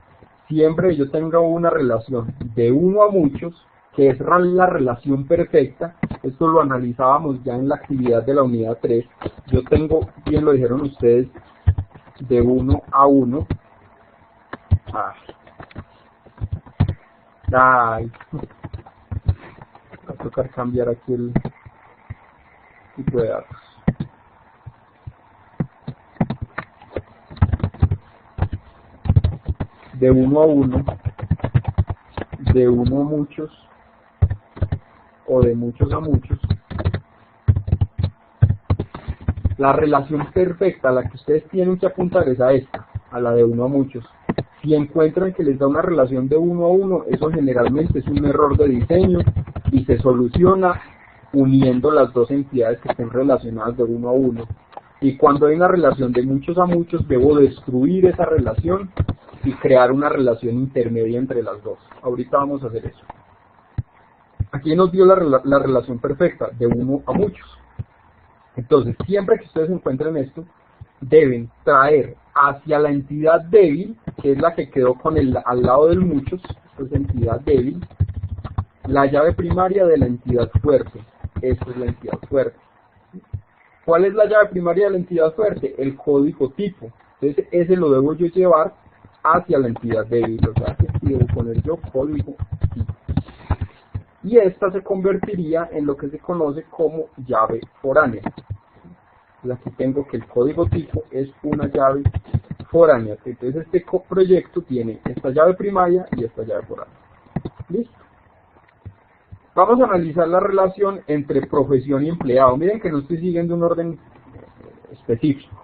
S1: siempre yo tengo una relación de 1 a muchos, que es la relación perfecta. Esto lo analizábamos ya en la actividad de la unidad 3. Yo tengo, bien lo dijeron ustedes, de 1 a 1. Ay, va a tocar cambiar aquí el tipo de datos. De 1 a 1, de 1 a muchos, o de muchos a muchos. La relación perfecta a la que ustedes tienen que apuntar es a esta, a la de 1 a muchos. Si encuentran que les da una relación de 1 a 1, eso generalmente es un error de diseño y se soluciona uniendo las dos entidades que estén relacionadas de 1 a 1. Y cuando hay una relación de muchos a muchos, debo destruir esa relación y crear una relación intermedia entre las dos. Ahorita vamos a hacer eso. Aquí nos dio la relación perfecta de 1 a muchos. Entonces, siempre que ustedes encuentren esto, deben traer hacia la entidad débil, que es la que quedó con al lado del muchos, esto es entidad débil, la llave primaria de la entidad fuerte. Esta es la entidad fuerte. ¿Cuál es la llave primaria de la entidad fuerte? El código tipo. Entonces, ese lo debo yo llevar hacia la entidad débil. O sea, que debo poner yo código tipo. Y esta se convertiría en lo que se conoce como llave foránea. Aquí tengo que el código tipo es una llave foránea. Entonces este proyecto tiene esta llave primaria y esta llave foránea. ¿Listo? Vamos a analizar la relación entre profesión y empleado. Miren que no estoy siguiendo un orden específico.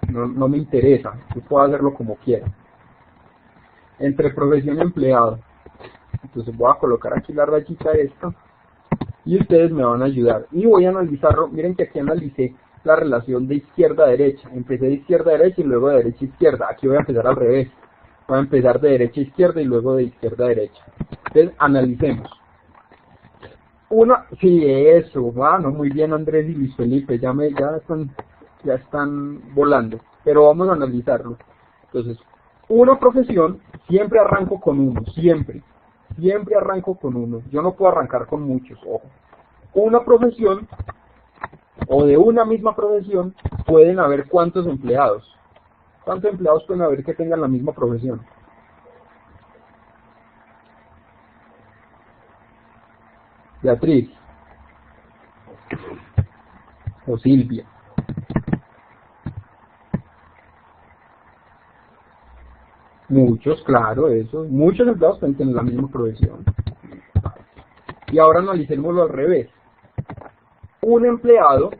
S1: No me interesa. Yo puedo hacerlo como quiera. Entre profesión y empleado. Entonces voy a colocar aquí la rayita esta. Y ustedes me van a ayudar. Y voy a analizarlo. Miren que aquí analicé la relación de izquierda a derecha. Empecé de izquierda a derecha y luego de derecha a izquierda. Aquí voy a empezar al revés. Voy a empezar de derecha a izquierda y luego de izquierda a derecha. Entonces analicemos. Sí, eso, bueno, muy bien Andrés y Luis Felipe, ya están volando, pero vamos a analizarlo. Entonces, una profesión, siempre arranco con uno, siempre arranco con uno, yo no puedo arrancar con muchos, ojo. Una profesión, o de una misma profesión, pueden haber ¿cuántos empleados? ¿Cuántos empleados pueden haber que tengan la misma profesión? Beatriz o Silvia. Muchos, claro, eso. Muchos empleados pueden tener la misma profesión. Y ahora analicémoslo al revés. Un empleado,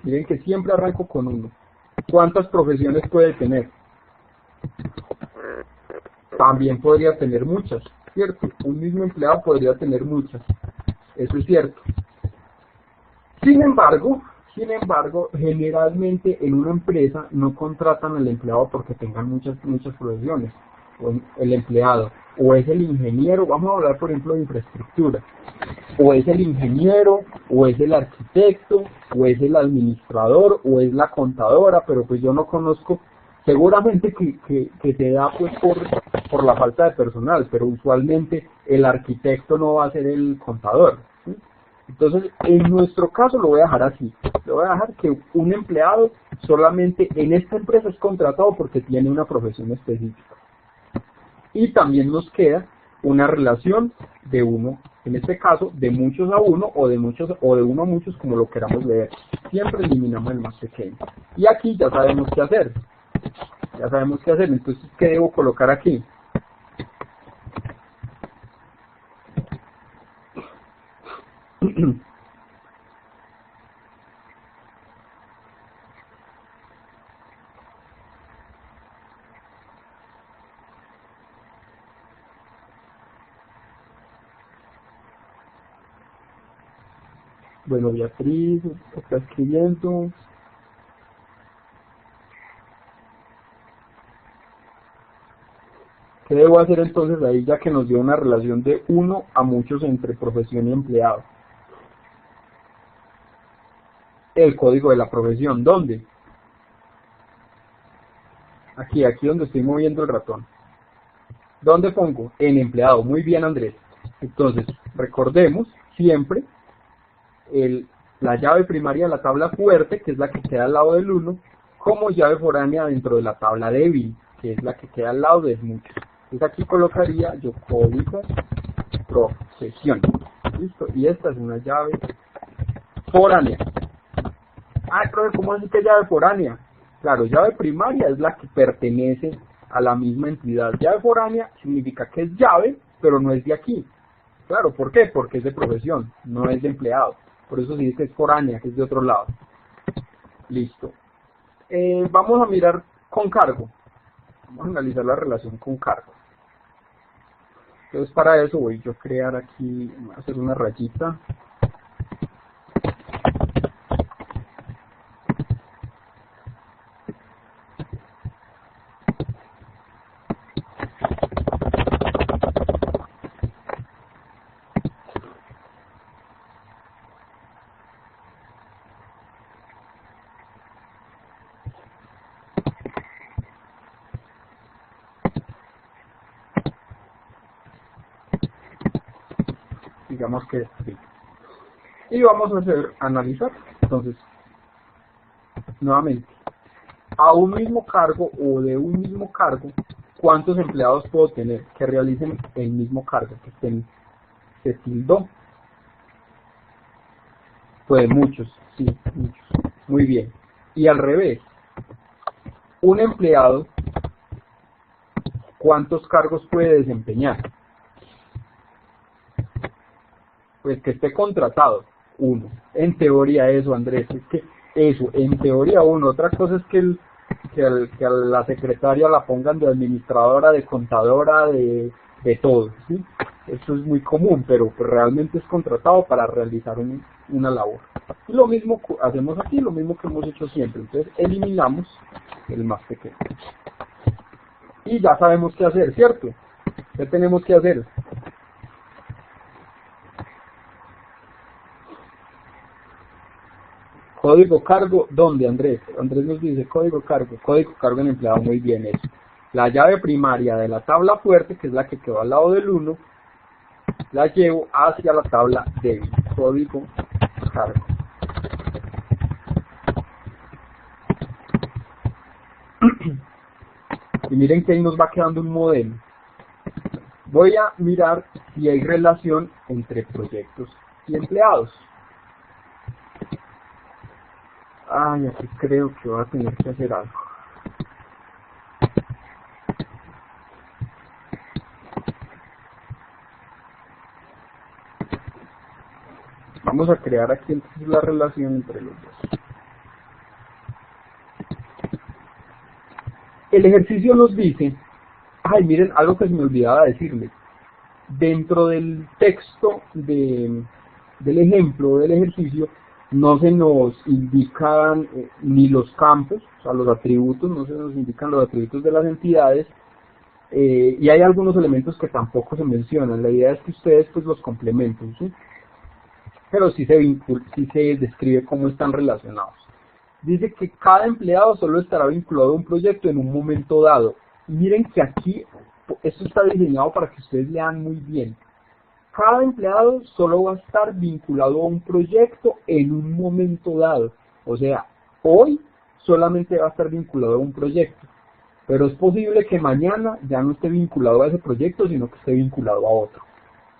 S1: miren que siempre arranco con uno. ¿Cuántas profesiones puede tener? También podría tener muchas, ¿cierto? Un mismo empleado podría tener muchas. Eso es cierto. Sin embargo, generalmente en una empresa no contratan al empleado porque tengan muchas profesiones. El empleado o es el ingeniero, vamos a hablar por ejemplo de infraestructura, o es el ingeniero, o es el arquitecto, o es el administrador, o es la contadora, pero pues yo no conozco, seguramente que se da pues por la falta de personal, pero usualmente el arquitecto no va a ser el contador, ¿sí? Entonces, en nuestro caso lo voy a dejar así. Le voy a dejar que un empleado solamente en esta empresa es contratado porque tiene una profesión específica. Y también nos queda una relación de uno, en este caso, de muchos a uno o de uno a muchos, como lo queramos leer. Siempre eliminamos el más pequeño. Y aquí ya sabemos qué hacer. Entonces, ¿qué debo colocar aquí? Bueno, Beatriz está escribiendo. ¿Qué debo hacer entonces ahí, ya que nos dio una relación de uno a muchos entre profesión y empleado? El código de la profesión, ¿dónde? Aquí donde estoy moviendo el ratón. ¿Dónde pongo? En empleado. Muy bien, Andrés. Entonces, recordemos siempre la llave primaria de la tabla fuerte, que es la que queda al lado del 1, como llave foránea dentro de la tabla débil, que es la que queda al lado de muchos. Entonces aquí colocaría yo código profesión. ¿Listo? Y esta es una llave foránea. Profe, ¿cómo así que llave foránea? Claro, llave primaria es la que pertenece a la misma entidad. Llave foránea significa que es llave, pero no es de aquí. Claro, ¿por qué? Porque es de profesión, no es de empleado. Por eso se dice que es foránea, que es de otro lado. Listo. Vamos a mirar con cargo. Vamos a analizar la relación con cargo. Entonces para eso voy yo a crear aquí, voy a hacer una rayita. Digamos que sí. Y vamos a analizar. Entonces, nuevamente, a un mismo cargo o de un mismo cargo, ¿cuántos empleados puedo tener que realicen el mismo cargo? Que se tildó. Pues muchos, sí, muchos. Muy bien. Y al revés, un empleado, ¿cuántos cargos puede desempeñar? pues que esté contratado, uno. En teoría eso, Andrés, es que eso, en teoría uno. Otra cosa es que a la secretaria la pongan de administradora, de contadora, de todo, ¿sí? Eso es muy común, pero pues realmente es contratado para realizar una labor. Y lo mismo hacemos aquí, lo mismo que hemos hecho siempre. Entonces eliminamos el más pequeño. Y ya sabemos qué hacer, ¿cierto? ¿Qué tenemos que hacer? Código cargo, ¿dónde, Andrés? Andrés nos dice código cargo en empleado, muy bien eso. La llave primaria de la tabla fuerte, que es la que quedó al lado del 1, la llevo hacia la tabla débil, código cargo. Y miren que ahí nos va quedando un modelo. Voy a mirar si hay relación entre proyectos y empleados. Ay, aquí creo que voy a tener que hacer algo. Vamos a crear aquí entonces la relación entre los dos. El ejercicio nos dice, ay, miren, algo que se me olvidaba decirles. Dentro del texto del ejemplo del ejercicio, no se nos indican ni los campos, o sea, los atributos, no se nos indican los atributos de las entidades, y hay algunos elementos que tampoco se mencionan. La idea es que ustedes pues los complementen, ¿sí? Pero sí se describe cómo están relacionados. Dice que cada empleado solo estará vinculado a un proyecto en un momento dado. Y miren que aquí, esto está diseñado para que ustedes lean muy bien. Cada empleado solo va a estar vinculado a un proyecto en un momento dado. O sea, hoy solamente va a estar vinculado a un proyecto. Pero es posible que mañana ya no esté vinculado a ese proyecto, sino que esté vinculado a otro.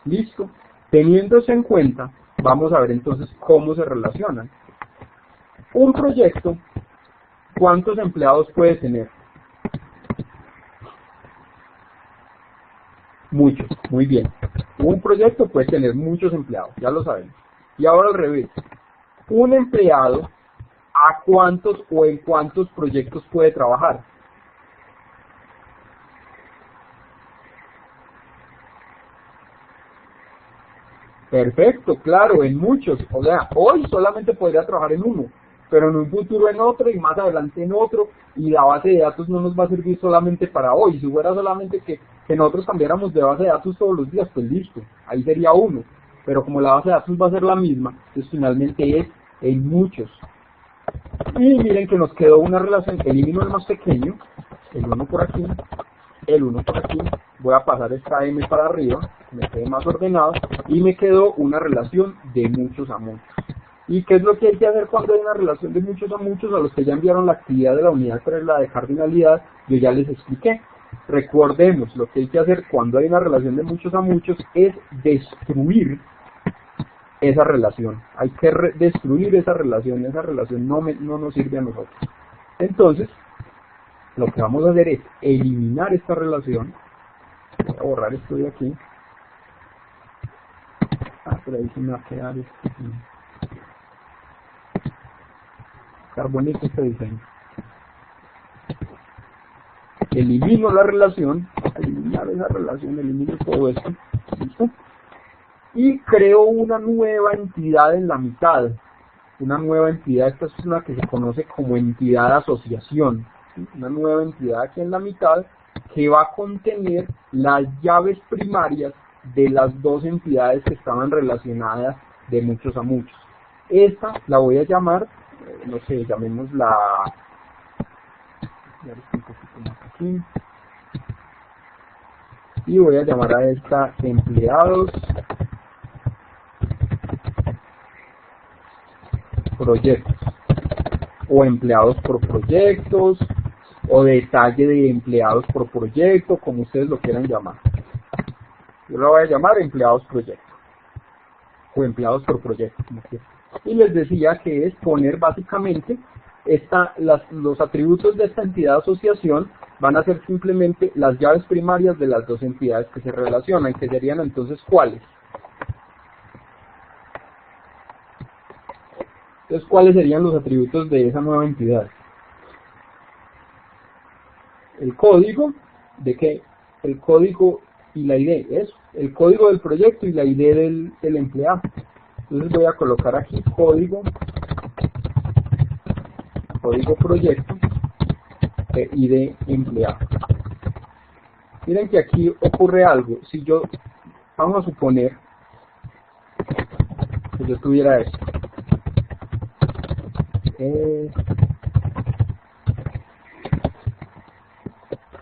S1: ¿Listo? Teniendo eso en cuenta, vamos a ver entonces cómo se relacionan. Un proyecto, ¿cuántos empleados puede tener? Muchos, muy bien. Un proyecto puede tener muchos empleados, ya lo sabemos. Y ahora al revés. Un empleado, ¿a cuántos o en cuántos proyectos puede trabajar? Perfecto, claro, en muchos. O sea, hoy solamente podría trabajar en uno, pero en un futuro en otro y más adelante en otro, y la base de datos no nos va a servir solamente para hoy. Si fuera solamente que nosotros cambiáramos de base de datos todos los días, pues listo, ahí sería uno. Pero como la base de datos va a ser la misma, entonces finalmente es en muchos. Y miren que nos quedó una relación, elimino el más pequeño, el 1 por aquí, el 1 por aquí, voy a pasar esta M para arriba, que me quede más ordenado, y me quedó una relación de muchos a muchos. ¿Y qué es lo que hay que hacer cuando hay una relación de muchos a muchos? A los que ya enviaron la actividad de la unidad 3, la de cardinalidad, yo ya les expliqué. Recordemos, lo que hay que hacer cuando hay una relación de muchos a muchos es destruir esa relación. Hay que destruir esa relación no nos sirve a nosotros. Entonces, lo que vamos a hacer es eliminar esta relación. Voy a borrar esto de aquí. Por ahí se me va a quedar esto. Bonito este diseño. Elimino la relación, eliminar esa relación, elimino todo esto, ¿listo? Y creo una nueva entidad en la mitad. Una nueva entidad, esta es una que se conoce como entidad asociación, ¿sí? Una nueva entidad aquí en la mitad que va a contener las llaves primarias de las dos entidades que estaban relacionadas de muchos a muchos. Esta la voy a llamar, no sé, llamémosla, un poquito más aquí, y voy a llamar a esta empleados proyectos, o empleados por proyectos, o detalle de empleados por proyecto, como ustedes lo quieran llamar. Yo lo voy a llamar empleados proyecto, o empleados por proyecto, como quieran. Y les decía que es poner básicamente los atributos de esta entidad asociación van a ser simplemente las llaves primarias de las dos entidades que se relacionan, que serían entonces ¿cuáles? Entonces, ¿cuáles serían los atributos de esa nueva entidad? El código, ¿de qué? El código y la ID, eso, el código del proyecto y la ID del empleado. Entonces voy a colocar aquí código proyecto e ID empleado. Miren que aquí ocurre algo. Si yo, vamos a suponer que yo tuviera esto.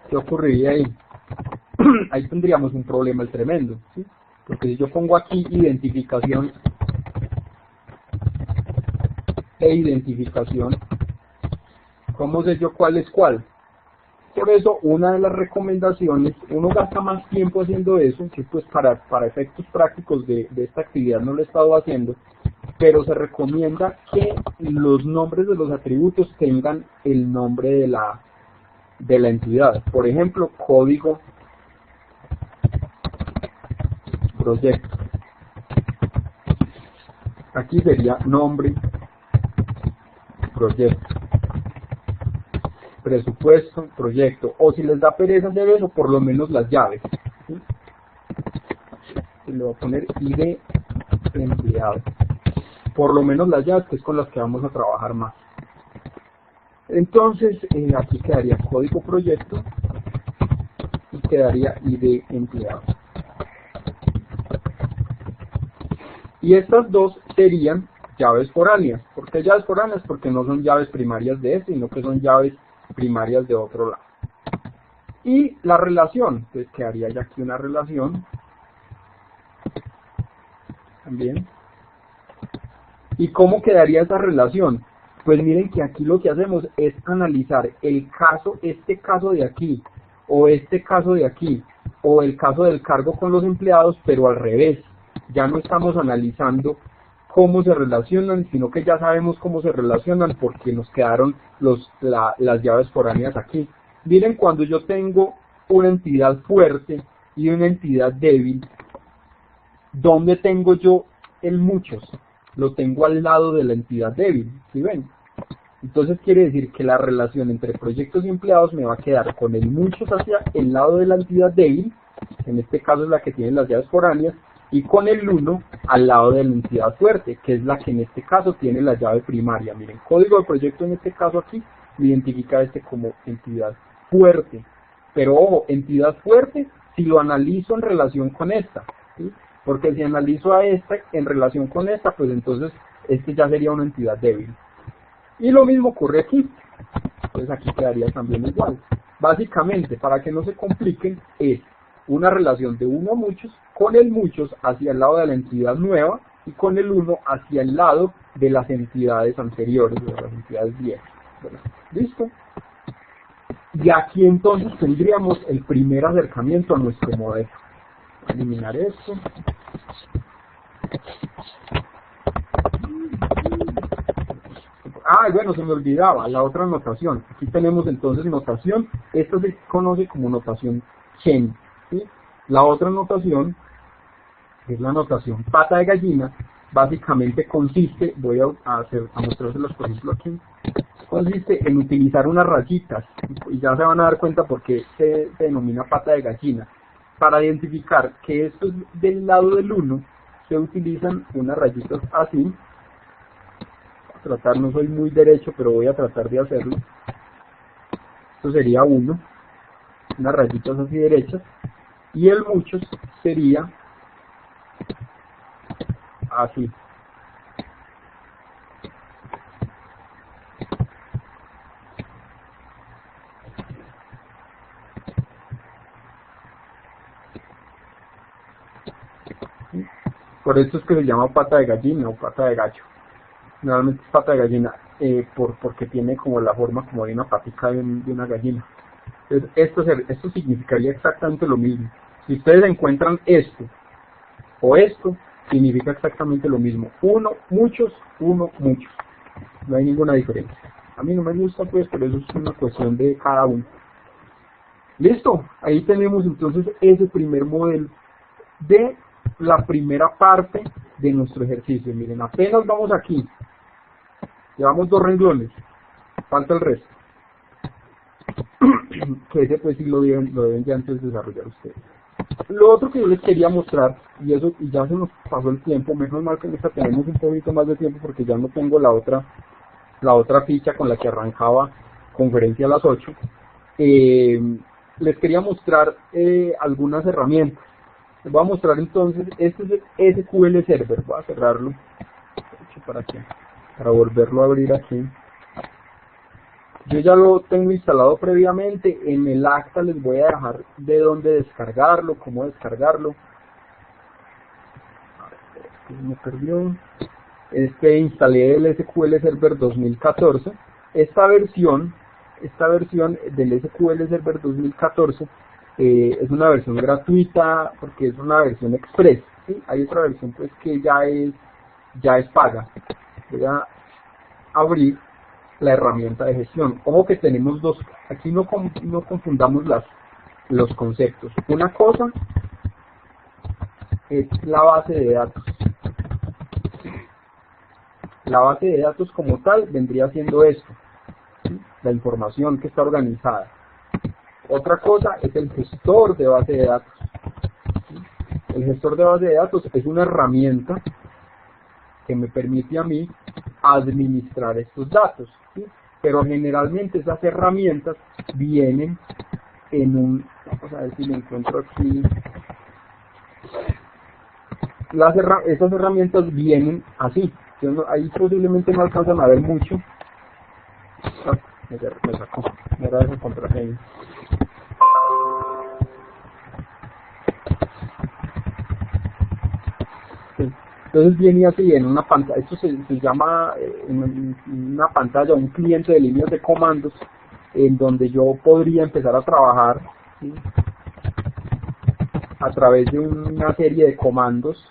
S1: ¿Qué ocurriría ahí? Ahí tendríamos un problema tremendo, ¿sí? Porque si yo pongo aquí identificación e identificación, ¿cómo sé yo cuál es cuál? Por eso, una de las recomendaciones, uno gasta más tiempo haciendo eso, que pues para efectos prácticos de esta actividad no lo he estado haciendo, pero se recomienda que los nombres de los atributos tengan el nombre de la entidad. Por ejemplo, código proyecto. Aquí sería nombre proyecto. Presupuesto, proyecto, o si les da pereza hacer eso, por lo menos las llaves, ¿sí? Le voy a poner ID empleado, por lo menos las llaves, que es con las que vamos a trabajar más. Entonces, aquí quedaría código proyecto y quedaría ID empleado. Y estas dos serían llaves foráneas. ¿Por qué llaves foráneas? Porque no son llaves primarias de este, sino que son llaves primarias de otro lado. Y la relación, pues quedaría ya aquí una relación también. ¿Y cómo quedaría esa relación? Pues miren que aquí lo que hacemos es analizar el caso, este caso de aquí, o este caso de aquí, o el caso del cargo con los empleados, pero al revés. Ya no estamos analizando cómo se relacionan, sino que ya sabemos cómo se relacionan porque nos quedaron las llaves foráneas aquí. Miren, cuando yo tengo una entidad fuerte y una entidad débil, ¿dónde tengo yo el muchos? Lo tengo al lado de la entidad débil, ¿sí ven? Entonces quiere decir que la relación entre proyectos y empleados me va a quedar con el muchos hacia el lado de la entidad débil, que en este caso es la que tiene las llaves foráneas, y con el 1 al lado de la entidad fuerte, que es la que en este caso tiene la llave primaria. Miren, código de proyecto en este caso aquí me identifica este como entidad fuerte. Pero ojo, entidad fuerte si lo analizo en relación con esta, ¿sí? Porque si analizo a esta en relación con esta, pues entonces este ya sería una entidad débil. Y lo mismo ocurre aquí. Entonces aquí quedaría también igual. Básicamente, para que no se compliquen, es una relación de 1 a muchos, con el muchos hacia el lado de la entidad nueva y con el 1 hacia el lado de las entidades anteriores, de las entidades viejas. Bueno, ¿listo? Y aquí entonces tendríamos el primer acercamiento a nuestro modelo. Voy a eliminar esto. Ah, bueno, se me olvidaba, la otra notación. Aquí tenemos entonces notación, esta se conoce como notación gen, ¿sí? La otra notación, que es la notación pata de gallina, básicamente consiste, voy a mostrárselos por ejemplo aquí, consiste en utilizar unas rayitas, y ya se van a dar cuenta por qué se denomina pata de gallina. Para identificar que esto es del lado del 1, se utilizan unas rayitas así. No soy muy derecho, pero voy a tratar de hacerlo. Esto sería 1, unas rayitas así derechas, y el muchos sería así. Por eso es que se llama pata de gallina o pata de gallo. Normalmente es pata de gallina, porque tiene como la forma como de una patica de una gallina. Entonces, esto significaría exactamente lo mismo. Si ustedes encuentran esto o esto, significa exactamente lo mismo. 1, muchos, 1, muchos. No hay ninguna diferencia. A mí no me gusta, pues, pero eso es una cuestión de cada uno. Listo, ahí tenemos entonces ese primer modelo de la primera parte de nuestro ejercicio. Miren, apenas vamos aquí Llevamos 2 renglones, falta el resto. Que ese pues sí lo deben ya antes desarrollar ustedes. Lo otro que yo les quería mostrar, y ya se nos pasó el tiempo, menos mal que en esta tenemos un poquito más de tiempo porque ya no tengo la otra ficha con la que arrancaba conferencia a las 8. Les quería mostrar algunas herramientas. Les voy a mostrar entonces, este es el SQL Server, voy a cerrarlo, para volverlo a abrir aquí. Yo ya lo tengo instalado previamente, en el acta les voy a dejar de dónde descargarlo, cómo descargarlo. Me perdió. Instalé el SQL Server 2014. Esta versión del SQL Server 2014 es una versión gratuita porque es una versión express, ¿sí? Hay otra versión pues que ya es paga. Voy a abrir la herramienta de gestión. Ojo que tenemos dos, aquí no confundamos los conceptos. Una cosa es la base de datos. La base de datos como tal vendría siendo esto, ¿sí? La información que está organizada. Otra cosa es el gestor de base de datos. ¿Sí? El gestor de base de datos es una herramienta que me permite a mí administrar estos datos, ¿sí? Pero generalmente esas herramientas vienen en un, vamos a ver si lo encuentro aquí, esas herramientas vienen así, ahí posiblemente no alcanzan a ver mucho. Me sacó, me era esa contraseña. Entonces viene así en una pantalla, esto se llama una pantalla, un cliente de líneas de comandos, en donde yo podría empezar a trabajar, ¿sí? A través de una serie de comandos,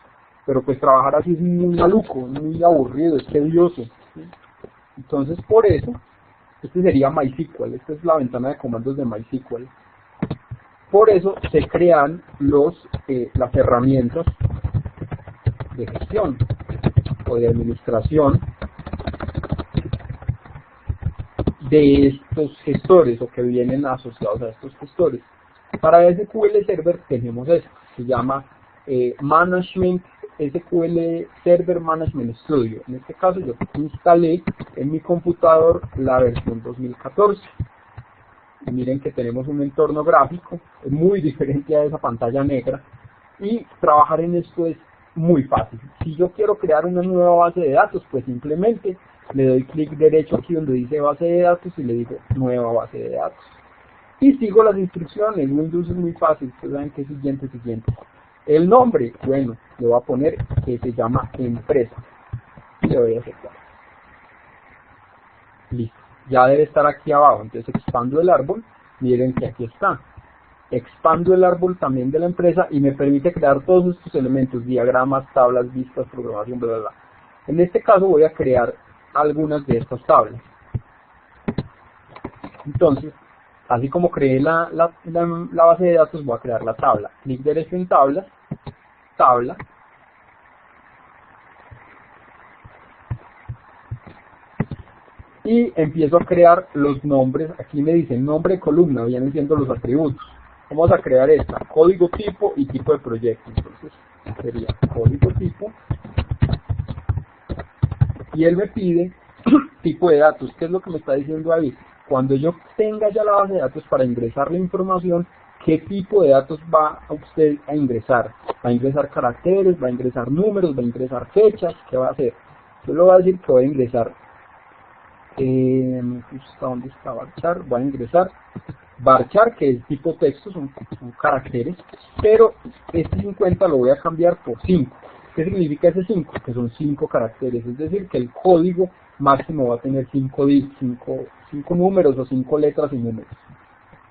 S1: pero pues trabajar así es muy maluco, muy aburrido, es tedioso, ¿sí? Entonces por eso, este sería MySQL, esta es la ventana de comandos de MySQL. Por eso se crean las herramientas de gestión o de administración de estos gestores o que vienen asociados a estos gestores. Para SQL Server tenemos esto, se llama Management SQL Server Management Studio. En este caso yo instalé en mi computador la versión 2014. Y miren que tenemos un entorno gráfico muy diferente a esa pantalla negra, y trabajar en esto es muy fácil. Si yo quiero crear una nueva base de datos, pues simplemente le doy clic derecho aquí donde dice base de datos y le digo nueva base de datos. Y sigo las instrucciones. Windows es muy fácil. Ustedes saben que siguiente. El nombre, bueno, le voy a poner que se llama empresa. Y le voy a aceptar. Listo. Ya debe estar aquí abajo. Entonces expando el árbol. Miren que aquí está. Expando el árbol también de la empresa y me permite crear todos estos elementos, diagramas, tablas, vistas, programación, bla, bla, bla. En este caso voy a crear algunas de estas tablas. Entonces, así como creé la base de datos, voy a crear la tabla. Clic derecho en tablas, tabla. Y empiezo a crear los nombres. Aquí me dicen nombre de columna, vienen siendo los atributos. Vamos a crear esta, código tipo y tipo de proyecto. Entonces sería código tipo. Y él me pide tipo de datos. ¿Qué es lo que me está diciendo ahí? Cuando yo tenga ya la base de datos para ingresar la información, ¿qué tipo de datos va a usted a ingresar? ¿Va a ingresar caracteres? ¿Va a ingresar números? ¿Va a ingresar fechas? ¿Qué va a hacer? Yo le voy a decir que voy a ingresar, ¿dónde está varchar? Voy a ingresar varchar, que es tipo texto, son caracteres, pero este 50 lo voy a cambiar por 5. ¿Qué significa ese 5? Que son 5 caracteres, es decir, que el código máximo va a tener 5 números o 5 letras y números.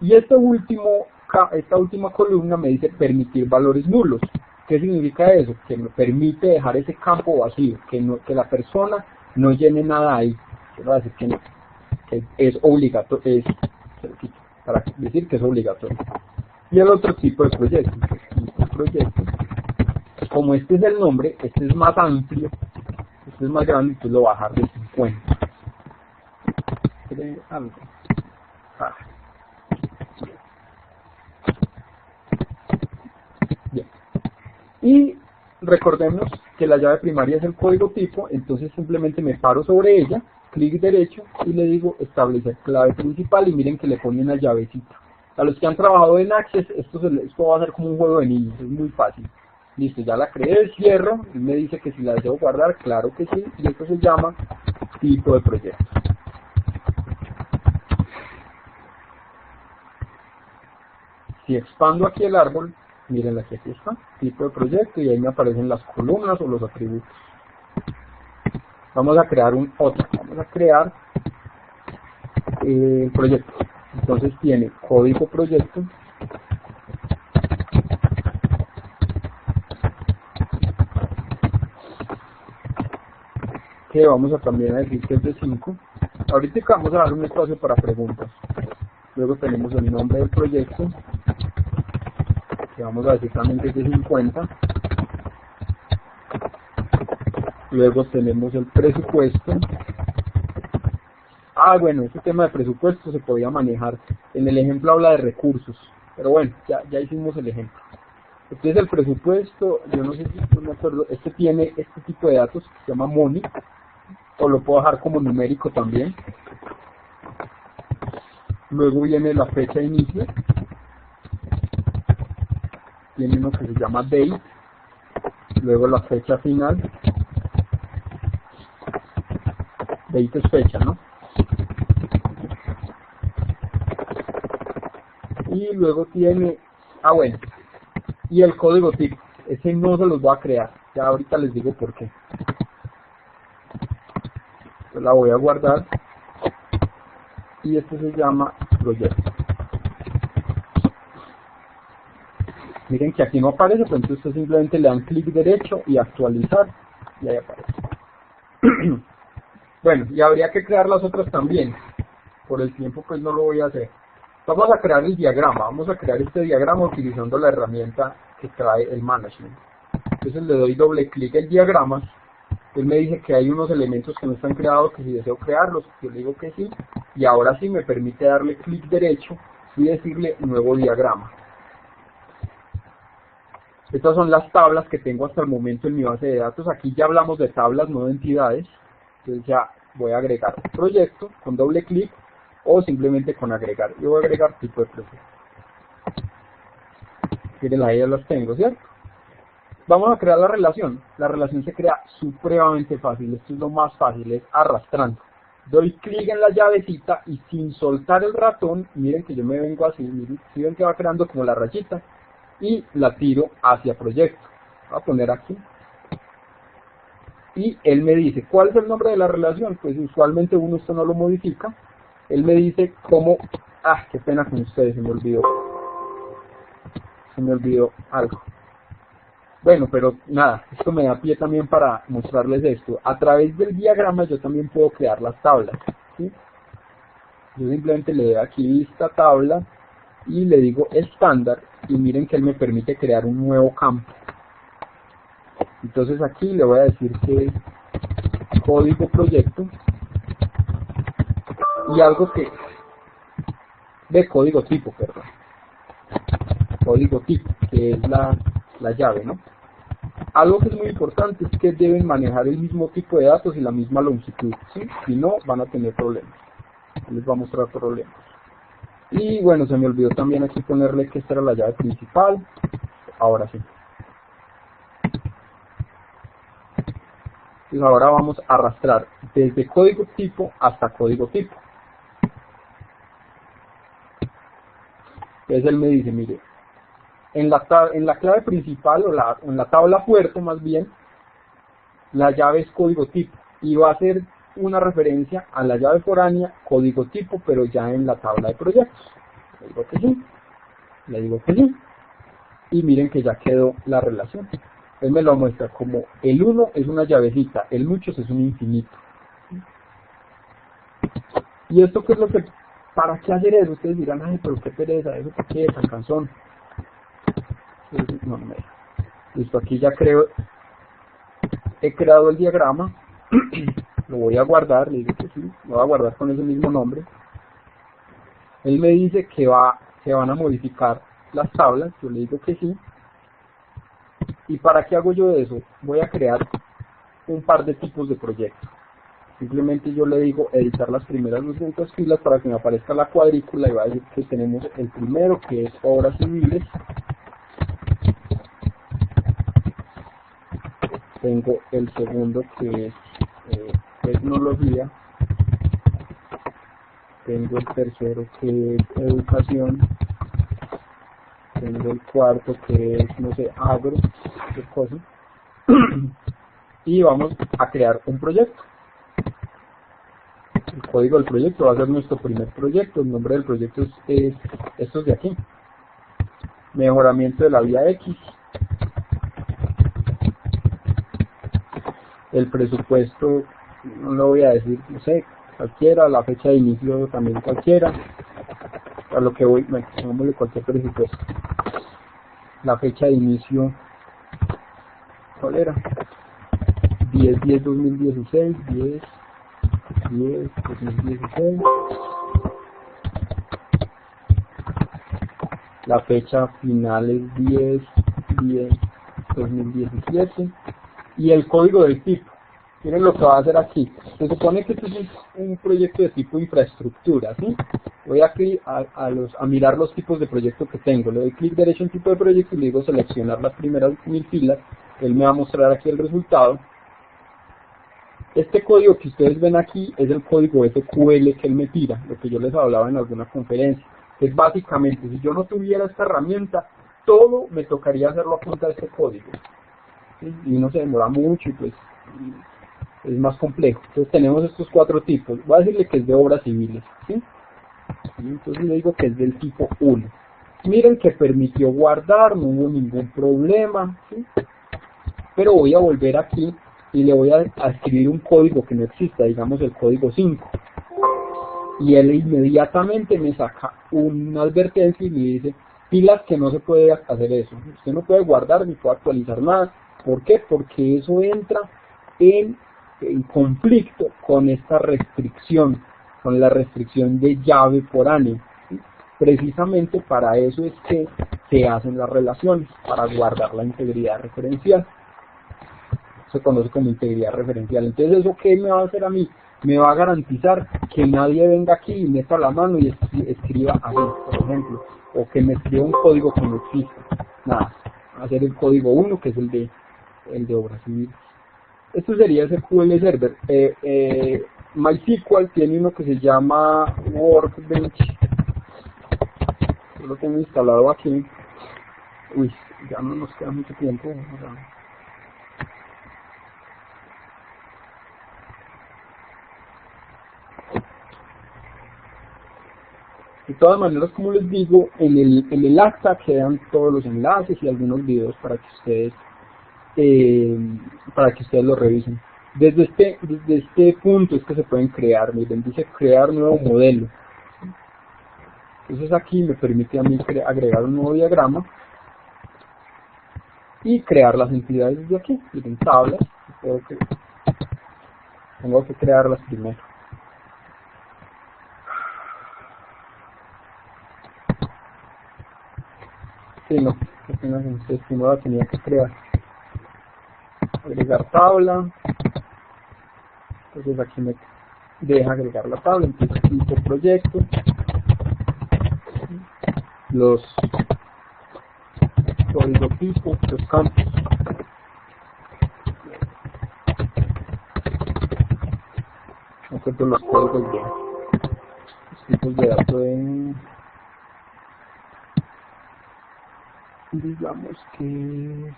S1: Y esta última columna me dice permitir valores nulos. ¿Qué significa eso? Que me permite dejar ese campo vacío, que la persona no llene nada ahí. Quiero decir que es obligatorio, para decir que es obligatorio. Y el otro tipo de proyecto, como este es el nombre, este es más amplio, este es más grande, entonces lo voy a bajar de 50. cree algo. Ah. Bien. Y recordemos que la llave primaria es el código tipo, entonces simplemente me paro sobre ella, clic derecho y le digo establecer clave principal y miren que le pone una llavecita. A los que han trabajado en Access, esto va a ser como un juego de niños, es muy fácil. Listo, ya la creé, cierro, y me dice que si la deseo guardar, claro que sí, y esto se llama tipo de proyecto. Si expando aquí el árbol, miren aquí está, tipo de proyecto, y ahí me aparecen las columnas o los atributos. Vamos a crear vamos a crear el proyecto. Entonces tiene código proyecto, que vamos a también a decir que es de 5. Ahorita vamos a dar un espacio para preguntas. Luego tenemos el nombre del proyecto, que vamos a decir también que es de 50. Luego tenemos el presupuesto. Bueno, este tema de presupuesto se podía manejar. En el ejemplo habla de recursos, pero bueno, ya hicimos el ejemplo. Entonces el presupuesto, yo no sé si no me acuerdo, este tiene este tipo de datos que se llama money, o lo puedo dejar como numérico también. Luego viene la fecha de inicio, tiene uno que se llama date, luego la fecha final, date es fecha, ¿no? Y luego tiene, bueno, y el código tipo, ese no se los voy a crear, ya ahorita les digo por qué. Entonces la voy a guardar, y este se llama proyecto. Miren que aquí no aparece, pero entonces ustedes simplemente le dan clic derecho y actualizar, y ahí aparece. Bueno, y habría que crear las otras también. Por el tiempo pues no lo voy a hacer. Vamos a crear el diagrama, vamos a crear este diagrama utilizando la herramienta que trae el management. Entonces le doy doble clic en diagramas, él me dice que hay unos elementos que no están creados, que si deseo crearlos, yo le digo que sí, y ahora sí me permite darle clic derecho y decirle nuevo diagrama. Estas son las tablas que tengo hasta el momento en mi base de datos. Aquí ya hablamos de tablas, no de entidades. Entonces ya voy a agregar proyecto con doble clic o simplemente con agregar. Yo voy a agregar tipo de proyecto. Miren, ahí ya las tengo, ¿cierto? Vamos a crear la relación. La relación se crea supremamente fácil. Esto es lo más fácil, es arrastrando. Doy clic en la llavecita y sin soltar el ratón, miren que yo me vengo así, miren, si ven que va creando como la rayita, y la tiro hacia proyecto. Voy a poner aquí. Y él me dice, ¿cuál es el nombre de la relación? Pues usualmente uno esto no lo modifica. Él me dice cómo... qué pena con ustedes, se me olvidó algo. Bueno, pero nada, esto me da pie también para mostrarles esto. A través del diagrama yo también puedo crear las tablas, ¿sí? Yo simplemente le doy aquí vista tabla y le digo estándar y miren que él me permite crear un nuevo campo. Entonces aquí le voy a decir que código proyecto y algo que de código tipo, perdón. Código tipo, que es la llave, ¿no? Algo que es muy importante es que deben manejar el mismo tipo de datos y la misma longitud, ¿sí? Si no, van a tener problemas. Les va a mostrar problemas. Y bueno, se me olvidó también aquí ponerle que esta era la llave principal. Ahora sí. Entonces ahora vamos a arrastrar desde código tipo hasta código tipo. Entonces él me dice, mire, en la clave principal o en la tabla puerto más bien, la llave es código tipo y va a ser una referencia a la llave foránea código tipo, pero ya en la tabla de proyectos. Le digo que sí, le digo que sí, y miren que ya quedó la relación. Él me lo muestra como el 1 es una llavecita, el muchos es un infinito. ¿Y esto qué es lo que... ¿Para qué hacer eso? Ustedes dirán, ay, pero qué pereza, eso para qué, tan cansón. No me deja. Listo, aquí ya he creado el diagrama. lo voy a guardar, le digo que sí, lo voy a guardar con ese mismo nombre. Él me dice que se van a modificar las tablas, yo le digo que sí. ¿Y para qué hago yo eso? Voy a crear un par de tipos de proyectos. Simplemente yo le digo editar las primeras 200 filas para que me aparezca la cuadrícula y va a decir que tenemos el primero que es obras civiles. Tengo el segundo que es tecnología. Tengo el tercero que es educación. Tengo el cuarto que es, no sé, agro, qué cosa. Y vamos a crear un proyecto. El código del proyecto va a ser nuestro primer proyecto. El nombre del proyecto es estos de aquí. Mejoramiento de la vía X. El presupuesto, no lo voy a decir, no sé, cualquiera. La fecha de inicio también cualquiera. A lo que voy, pongámosle cualquier presupuesto. La fecha de inicio, ¿cuál era? 10/10/2016, 10/10/2016. La fecha final es 10/10/2017. Y el código del tipo. Miren lo que va a hacer aquí. Se supone que este es un proyecto de tipo infraestructura, ¿sí? Voy aquí a mirar los tipos de proyecto que tengo. Le doy clic derecho en tipo de proyecto y le digo seleccionar las primeras 1000 filas. Él me va a mostrar aquí el resultado. Este código que ustedes ven aquí es el código SQL que él me tira, lo que yo les hablaba en alguna conferencia. Es básicamente, si yo no tuviera esta herramienta, todo me tocaría hacerlo a punta de este código. ¿Sí? Y uno se demora mucho y pues es más complejo. Entonces tenemos estos 4 tipos. Voy a decirle que es de obras civiles, ¿sí? Entonces le digo que es del tipo 1. Miren que permitió guardar, no hubo ningún problema, ¿sí? Pero voy a volver aquí y le voy a escribir un código que no exista, digamos el código 5. Y él inmediatamente me saca una advertencia y me dice, pilas que no se puede hacer eso. Usted no puede guardar ni puede actualizar nada. ¿Por qué? Porque eso entra en conflicto con esta restricción, con la restricción de llave foránea. Precisamente para eso es que se hacen las relaciones, para guardar la integridad referencial. Se conoce como integridad referencial. Entonces, ¿eso qué me va a hacer a mí? Me va a garantizar que nadie venga aquí y meta la mano y escriba así, por ejemplo, o que me escriba un código que no exista. Nada, va a ser el código 1, que es el de obras civiles. Esto sería SQL Server. MySQL tiene uno que se llama Workbench. Yo lo tengo instalado aquí. Uy, ya no nos queda mucho tiempo. De todas maneras, como les digo, en el acta quedan todos los enlaces y algunos videos para que ustedes lo revisen. Desde este punto es que se pueden crear, miren, dice crear nuevo modelo. Entonces aquí me permite a mí agregar un nuevo diagrama y crear las entidades desde aquí, miren, tablas, tengo que crearlas primero. Sí, no, primero la tenía que crear. Agregar tabla. Entonces aquí me deja agregar la tabla, entonces tipo proyecto, los código tipo, los campos. Encuentro los códigos de los tipos de datos digamos que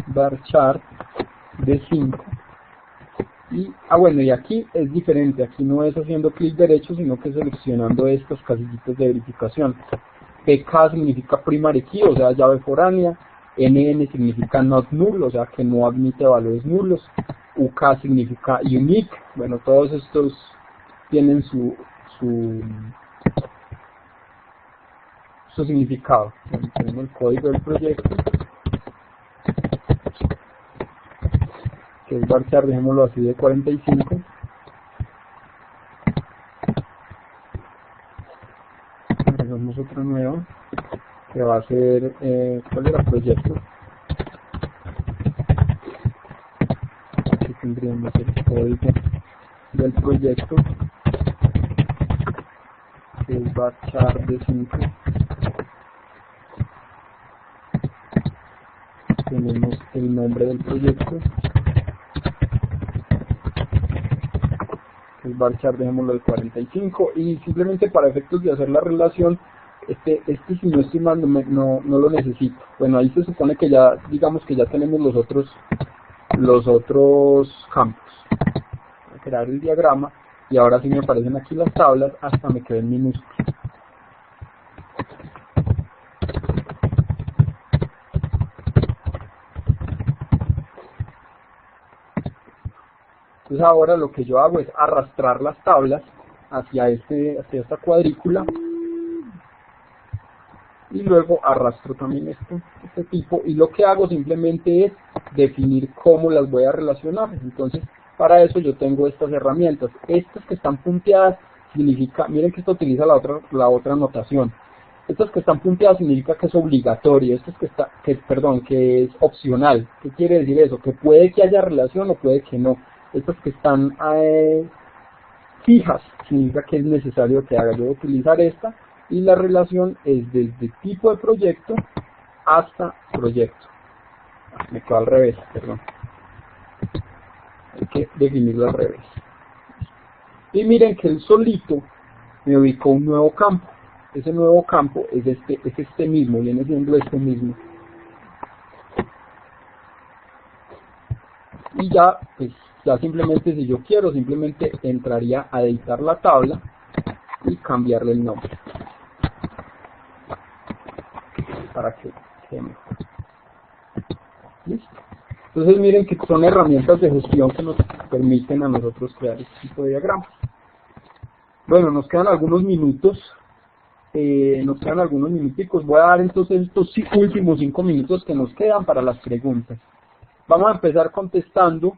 S1: varchar de 5 y bueno, y aquí es diferente, aquí no es haciendo clic derecho sino que seleccionando estos casillitos de verificación. PK significa primary key, o sea llave foránea. NN significa not null, o sea que no admite valores nulos. UK significa unique. Bueno, todos estos tienen su significado. Tenemos el código del proyecto. que es varchar, dejémoslo así, de 45. Agregamos otra nueva, que va a ser, ¿cuál era? Proyecto. Aquí tendríamos el código del proyecto, que es varchar de 5. Tenemos el nombre del proyecto, que es varchar, dejémoslo de 45, y simplemente para efectos de hacer la relación, este si no estoy mal, no lo necesito. Bueno, ahí se supone que ya, digamos que ya tenemos los otros campos. Voy a crear el diagrama, y ahora sí me aparecen aquí las tablas, hasta me quedé en minúsculas. Entonces ahora lo que yo hago es arrastrar las tablas hacia esta cuadrícula, y luego arrastro también este tipo, y lo que hago simplemente es definir cómo las voy a relacionar. Entonces para eso yo tengo estas herramientas. Estas que están punteadas significa, miren que esto utiliza la otra notación. Estas que están punteadas significa que es obligatorio, estas que es opcional. ¿Qué quiere decir eso? Que puede que haya relación o puede que no. Estas que están fijas significa que es necesario que haga. Yo voy a utilizar esta, y la relación es desde tipo de proyecto hasta proyecto. Me quedó al revés, perdón. Hay que definirlo al revés. Y miren que él solito me ubicó un nuevo campo. Ese nuevo campo es este mismo, viene siendo este mismo. Y ya, pues, ya simplemente, si yo quiero, simplemente entraría a editar la tabla y cambiarle el nombre para que quede mejor. Listo. Entonces miren que son herramientas de gestión que nos permiten a nosotros crear este tipo de diagramas. Bueno, nos quedan algunos minutos. Minuticos. Voy a dar entonces estos últimos 5 minutos que nos quedan para las preguntas. Vamos a empezar contestando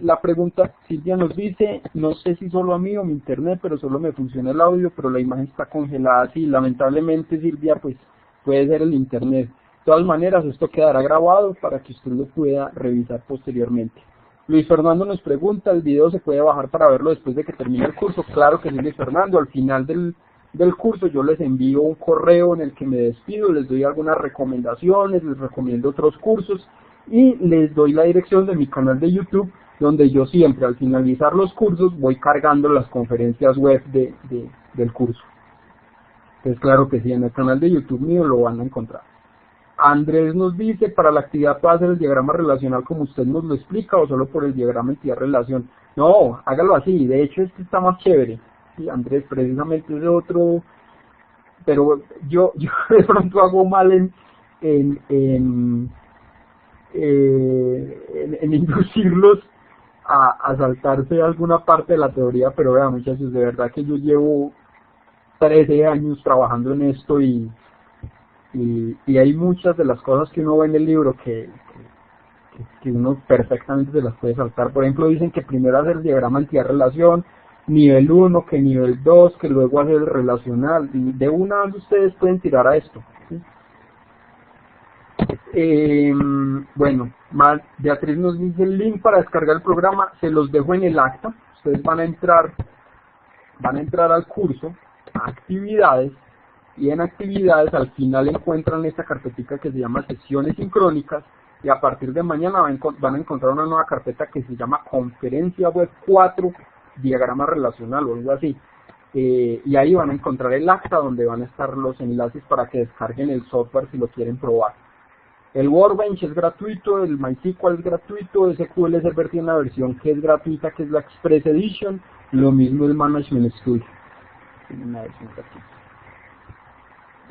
S1: la pregunta. Silvia nos dice: no sé si solo a mí o mi internet, pero solo me funciona el audio, pero la imagen está congelada. Sí, lamentablemente, Silvia, pues puede ser el internet. De todas maneras, esto quedará grabado para que usted lo pueda revisar posteriormente. Luis Fernando nos pregunta: ¿el video se puede bajar para verlo después de que termine el curso? Claro que sí, Luis Fernando. Al final del curso yo les envío un correo en el que me despido, les doy algunas recomendaciones, les recomiendo otros cursos, y les doy la dirección de mi canal de YouTube, donde yo siempre al finalizar los cursos voy cargando las conferencias web del curso. Entonces claro que sí, en el canal de YouTube mío lo van a encontrar. Andrés nos dice: ¿para la actividad puede hacer el diagrama relacional como usted nos lo explica, o solo por el diagrama entidad-relación? No, hágalo así. De hecho, este está más chévere. Sí, Andrés, precisamente es otro, pero yo de pronto hago mal en inducirlos a saltarse alguna parte de la teoría. Pero vean, muchachos, de verdad que yo llevo 13 años trabajando en esto, y hay muchas de las cosas que uno ve en el libro que uno perfectamente se las puede saltar. Por ejemplo, dicen que primero hacer el diagrama entidad-relación, nivel 1, que nivel 2, que luego hacer el relacional, y de una vez ustedes pueden tirar a esto, ¿sí? Bueno, Beatriz nos dice: el link para descargar el programa se los dejo en el acta. Ustedes van a entrar al curso, a actividades, y en actividades al final encuentran esta carpetica que se llama sesiones sincrónicas, y a partir de mañana van a encontrar una nueva carpeta que se llama conferencia web 4 diagrama relacional o algo así, y ahí van a encontrar el acta donde van a estar los enlaces para que descarguen el software si lo quieren probar. El Workbench es gratuito, el MySQL es gratuito, SQL Server tiene una versión que es gratuita, que es la Express Edition, lo mismo el Management Studio, tiene una versión gratuita.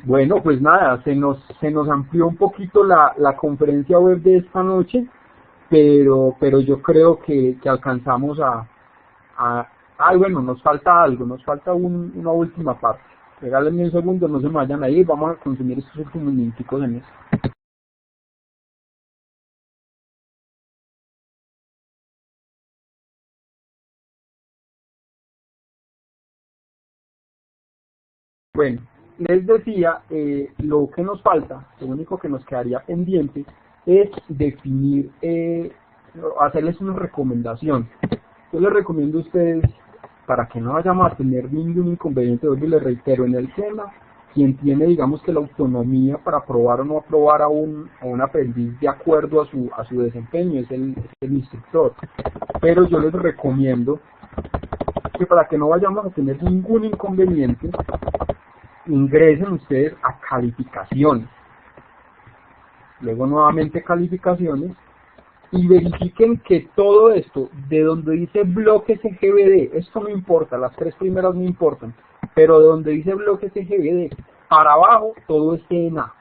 S1: Bueno, pues nada, se nos amplió un poquito la conferencia web de esta noche, pero yo creo que alcanzamos bueno, nos falta algo, nos falta una última parte. Regálenme un segundo, no se me vayan a ir, vamos a consumir estos últimos minuticos en eso. Bueno, les decía, lo que nos falta, lo único que nos quedaría pendiente es definir, hacerles una recomendación. Yo les recomiendo a ustedes, para que no vayamos a tener ningún inconveniente, hoy les reitero, en el tema, quien tiene, digamos, que la autonomía para aprobar o no aprobar a un aprendiz de acuerdo a su desempeño es el instructor. Pero yo les recomiendo que, para que no vayamos a tener ningún inconveniente, ingresen ustedes a calificaciones, luego nuevamente calificaciones, y verifiquen que todo esto, de donde dice bloques GBD, esto no importa, las tres primeras no importan, pero de donde dice bloques GBD, para abajo todo esté en A,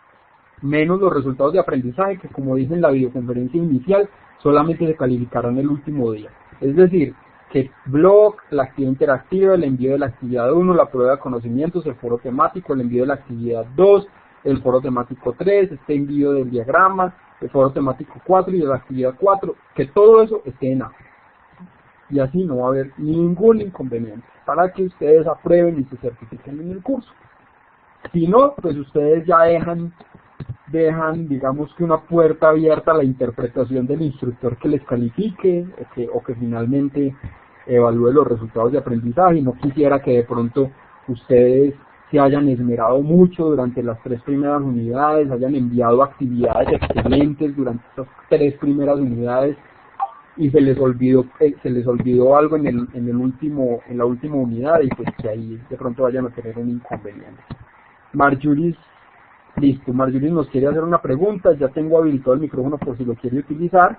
S1: menos los resultados de aprendizaje, que, como dije en la videoconferencia inicial, solamente se calificarán el último día. Es decir, que blog, la actividad interactiva, el envío de la actividad 1, la prueba de conocimientos, el foro temático, el envío de la actividad 2, el foro temático 3, este envío del diagrama, el foro temático 4 y de la actividad 4, que todo eso esté en A. Y así no va a haber ningún inconveniente para que ustedes aprueben y se certifiquen en el curso. Si no, pues ustedes ya dejan, digamos, que una puerta abierta a la interpretación del instructor que les califique o que finalmente evalúe los resultados de aprendizaje. Y no quisiera que de pronto ustedes se hayan esmerado mucho durante las tres primeras unidades, hayan enviado actividades excelentes durante estas tres primeras unidades y se les olvidó algo en la última unidad, y pues que ahí de pronto vayan a tener un inconveniente. Marjuris, listo, Marjuris nos quiere hacer una pregunta, ya tengo habilitado el micrófono por si lo quiere utilizar.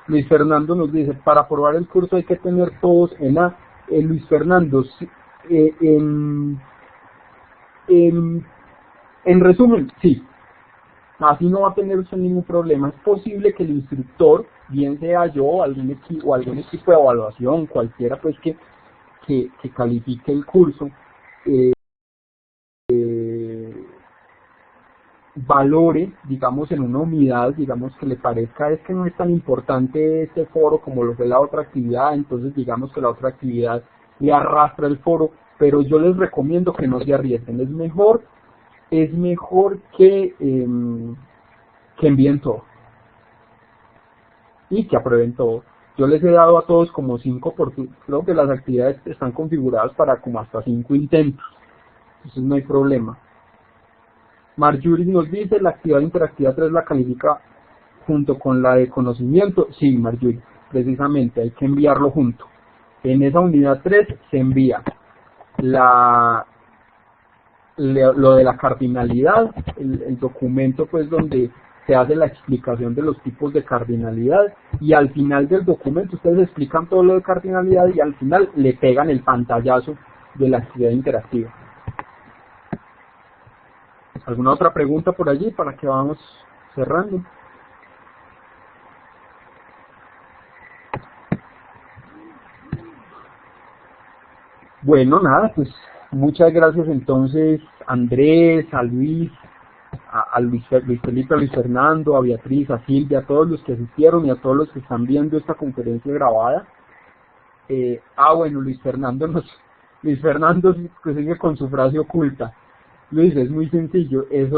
S1: Luis Fernando nos dice, para aprobar el curso hay que tener todos en A. Luis Fernando, en resumen, sí. Así no va a tener usted ningún problema. Es posible que el instructor, bien sea yo o algún equipo de evaluación, cualquiera pues que califique el curso, valore, digamos, en una unidad, digamos, que le parezca es que no es tan importante este foro como lo fue la otra actividad, entonces digamos que la otra actividad le arrastra el foro, pero yo les recomiendo que no se arriesguen. Es mejor que envíen todo y que aprueben todo. Yo les he dado a todos como 5, porque creo que las actividades están configuradas para como hasta 5 intentos, entonces no hay problema. Marjuris nos dice, la actividad interactiva 3 la califica junto con la de conocimiento. Sí, Marjuris, precisamente hay que enviarlo junto. En esa unidad 3 se envía lo de la cardinalidad, el documento pues donde se hace la explicación de los tipos de cardinalidad, y al final del documento ustedes explican todo lo de cardinalidad y al final le pegan el pantallazo de la actividad interactiva. ¿Alguna otra pregunta por allí para que vamos cerrando? Bueno, nada, pues muchas gracias entonces a Andrés, a Luis, a Luis Felipe, a Luis Fernando, a Beatriz, a Silvia, a todos los que asistieron y a todos los que están viendo esta conferencia grabada. Bueno, Luis Fernando sigue con su frase oculta. Luis, es muy sencillo, el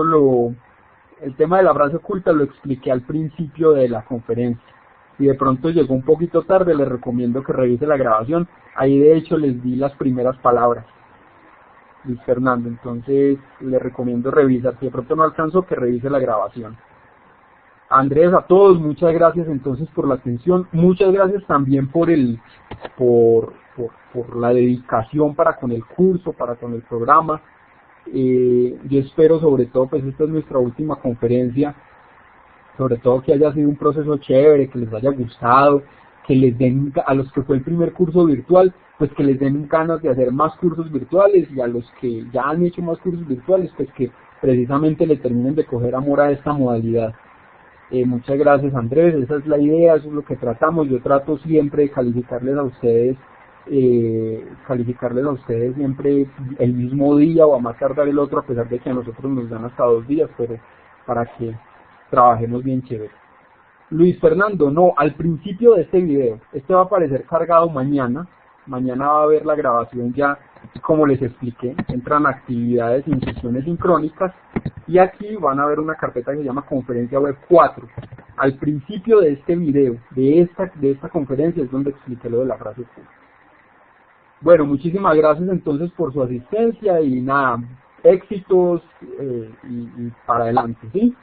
S1: tema de la frase oculta lo expliqué al principio de la conferencia. Si de pronto llegó un poquito tarde, les recomiendo que revise la grabación. Ahí de hecho les di las primeras palabras, Luis Fernando, entonces le recomiendo revisar. Si de pronto no alcanzó, que revise la grabación. Andrés, a todos, muchas gracias entonces por la atención. Muchas gracias también por la dedicación para con el curso, para con el programa. Yo espero, sobre todo, pues esta es nuestra última conferencia, sobre todo que haya sido un proceso chévere, que les haya gustado, que les den, a los que fue el primer curso virtual, pues que les den ganas de hacer más cursos virtuales, y a los que ya han hecho más cursos virtuales, pues que precisamente le terminen de coger amor a esta modalidad. Muchas gracias, Andrés, esa es la idea, eso es lo que tratamos. Yo trato siempre de calificarles a ustedes calificarles a ustedes siempre el mismo día o a más tardar el otro, a pesar de que a nosotros nos dan hasta 2 días, pero para que trabajemos bien chévere. Luis Fernando, no, al principio de este video, este va a aparecer cargado mañana va a haber la grabación ya, como les expliqué, entran actividades y sesiones sincrónicas, y aquí van a ver una carpeta que se llama Conferencia Web 4. Al principio de este video, de esta conferencia, es donde expliqué lo de la frase full. Bueno, muchísimas gracias entonces por su asistencia y nada, éxitos y para adelante, ¿sí?